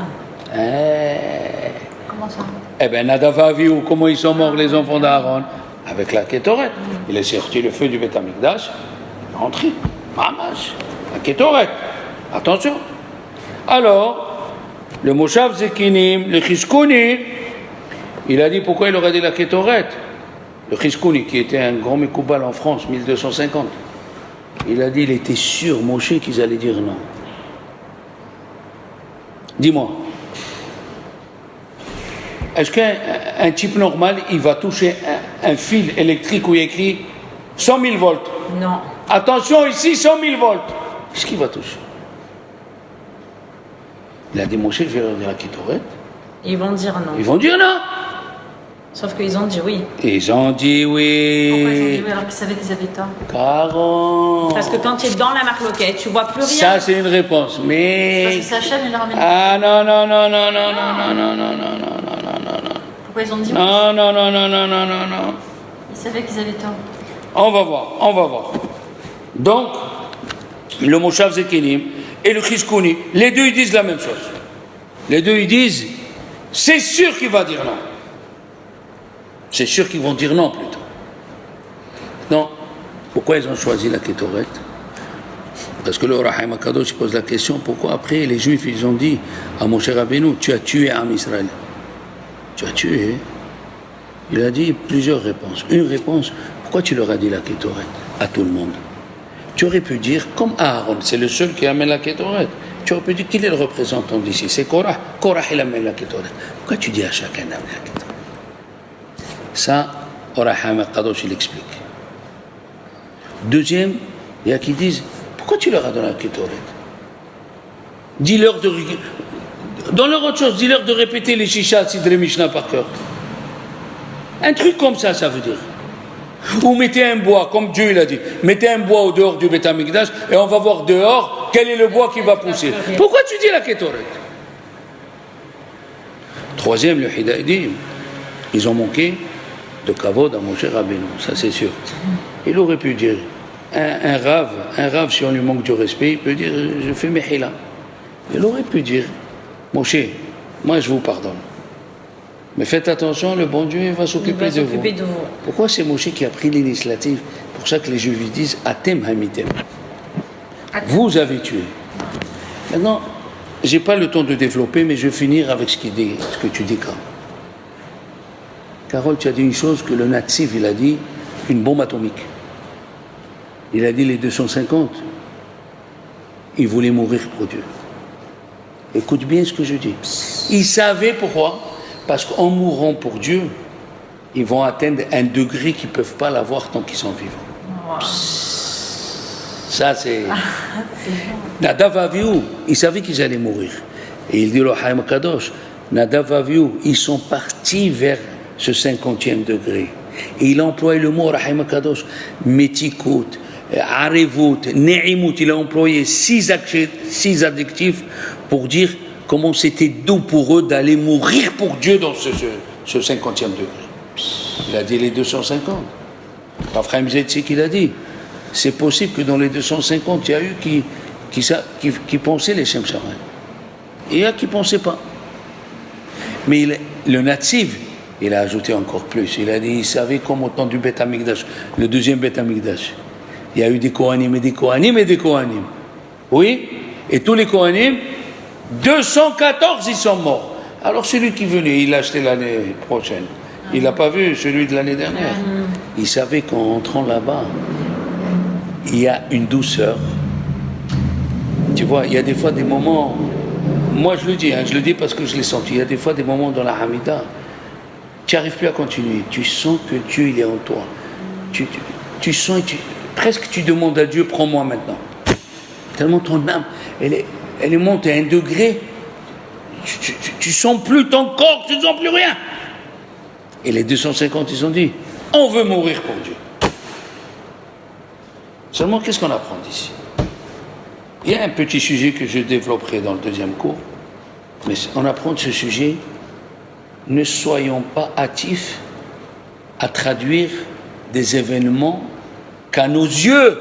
Comment ça? Eh bien, Nadav et Avihu, comment ils sont morts les enfants d'Aaron? Avec la Kétoret. Il a sorti le feu du Beth Amikdash, il est rentré. Mamash, la Kétoret. Attention. Alors, le Moshav Zekinim, le Chizkouni, il a dit pourquoi il aurait dit la Kétoret. Le Chizkouni, qui était un grand Mekoubal en France, 1250, il a dit, il était sûr, Moshe, qu'ils allaient dire non. Dis-moi, est-ce qu'un type normal, il va toucher un fil électrique où il y a écrit 100 000 volts? Non. Attention, ici, 100 000 volts. Qu'est-ce qu'il va toucher? Il a dit, Moshe, je vais leur dire la Kétoret. Ils vont dire non. Ils vont dire non. Sauf qu'ils ont dit oui. Ils ont dit oui. Pourquoi ils ont dit oui alors qu'ils savaient qu'ils avaient tort? Caron. Parce que quand tu es dans la marloquette, tu vois plus rien. Ça, c'est une réponse. Mais. Parce que c'est Hachem, il leur a mis. Ah non, non, non, non, non, non, non, non, non, non, non, non, non, non. Pourquoi ils ont dit oui? Non, non, non, non, non, non, non, non. Ils savaient qu'ils avaient tort. On va voir. Donc, le Moshav Zekinim et le Chizkouni, les deux ils disent la même chose. Les deux ils disent, c'est sûr qu'il va dire non. C'est sûr qu'ils vont dire non plutôt. Non. Pourquoi ils ont choisi la Kétoret? Parce que le Rahim HaKadosh pose la question, pourquoi après les Juifs ils ont dit à Moshe Rabbeinu, tu as tué Am Israël. Tu as tué. Il a dit plusieurs réponses. Une réponse, pourquoi tu leur as dit la Kétoret à tout le monde? Tu aurais pu dire, comme Aaron, c'est le seul qui amène la Kétoret. Tu aurais pu dire, qui est le représentant d'ici? C'est Korah. Korah, il amène la Kétoret. Pourquoi tu dis à chacun d'amener la Kétoret? Ça, Rahim HaKadosh, il explique. Deuxième, il y a qui disent, pourquoi tu leur as donné la Kétoret? Dis-leur de... Dans leur autre chose, dis-leur de répéter les Shisha, Sidre Mishnah par cœur. Un truc comme ça veut dire. Ou mettez un bois, comme Dieu il a dit, mettez un bois au dehors du Beth Amikdash et on va voir dehors quel est le bois qui va pousser. Pourquoi tu dis la Kétoret? Troisième, le Hidaïdim, ils ont manqué de kavod à Moshe Rabbeinu, ça c'est sûr. Il aurait pu dire, un rave, si on lui manque du respect, il peut dire, je fais mehila. Il aurait pu dire, Moshe, moi je vous pardonne. Mais faites attention, le bon Dieu va s'occuper de vous. Pourquoi c'est Moshe qui a pris l'initiative? Pour ça que les Juifs disent Atem Hamitem. Vous avez tué. Maintenant, je n'ai pas le temps de développer, mais je vais finir avec ce que tu dis, Carole. Carole, tu as dit une chose que le Natsif, il a dit, une bombe atomique. Il a dit les 250, ils voulaient mourir pour Dieu. Écoute bien ce que je dis. Ils savaient pourquoi. Parce qu'en mourant pour Dieu, ils vont atteindre un degré qu'ils ne peuvent pas l'avoir tant qu'ils sont vivants. Wow. Ça, c'est... Nadav Avihu, ils savaient qu'ils allaient mourir. Et il dit au Haïm Kadosh, Nadav Avihu, ils sont partis vers ce 50e degré. Et il a employé le mot Haïm Kadosh, Metikut, Arevut, Ne'imut. Il a employé 6 adjectifs pour dire comment c'était doux pour eux d'aller mourir pour Dieu dans ce 50e degré. Il a dit les 250. Raphaël Zetzik, il a dit, c'est possible que dans les 250, il y a eu qui pensaient les Shem Shamaim. Et il y a qui ne pensaient pas. Mais le Natsif, il a ajouté encore plus. Il a dit, il savait comme au temps du Beth Amikdash, le deuxième Beth Amikdash. Il y a eu des Kohanim et des Kohanim et des Kohanim. Oui, et tous les Kohanim, 214, ils sont morts. Alors celui qui venait, il l'a acheté l'année prochaine. Il n'a pas vu celui de l'année dernière. Il savait qu'en entrant là-bas, il y a une douceur. Tu vois, il y a des fois des moments, moi je le dis parce que je l'ai senti, il y a des fois des moments dans la Hamida, tu n'arrives plus à continuer. Tu sens que Dieu, il est en toi. Tu sens, presque tu demandes à Dieu, prends-moi maintenant. Tellement ton âme, elle est montée à un degré, tu sens plus ton corps, tu ne sens plus rien. Et les 250, ils ont dit, on veut mourir pour Dieu. Seulement, qu'est-ce qu'on apprend d'ici? Il y a un petit sujet que je développerai dans le deuxième cours, mais on apprend de ce sujet, ne soyons pas hâtifs à traduire des événements qu'à nos yeux,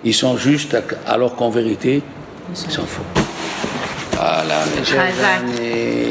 ils sont justes, alors qu'en vérité, ils sont faux. Voilà, mes chers amis.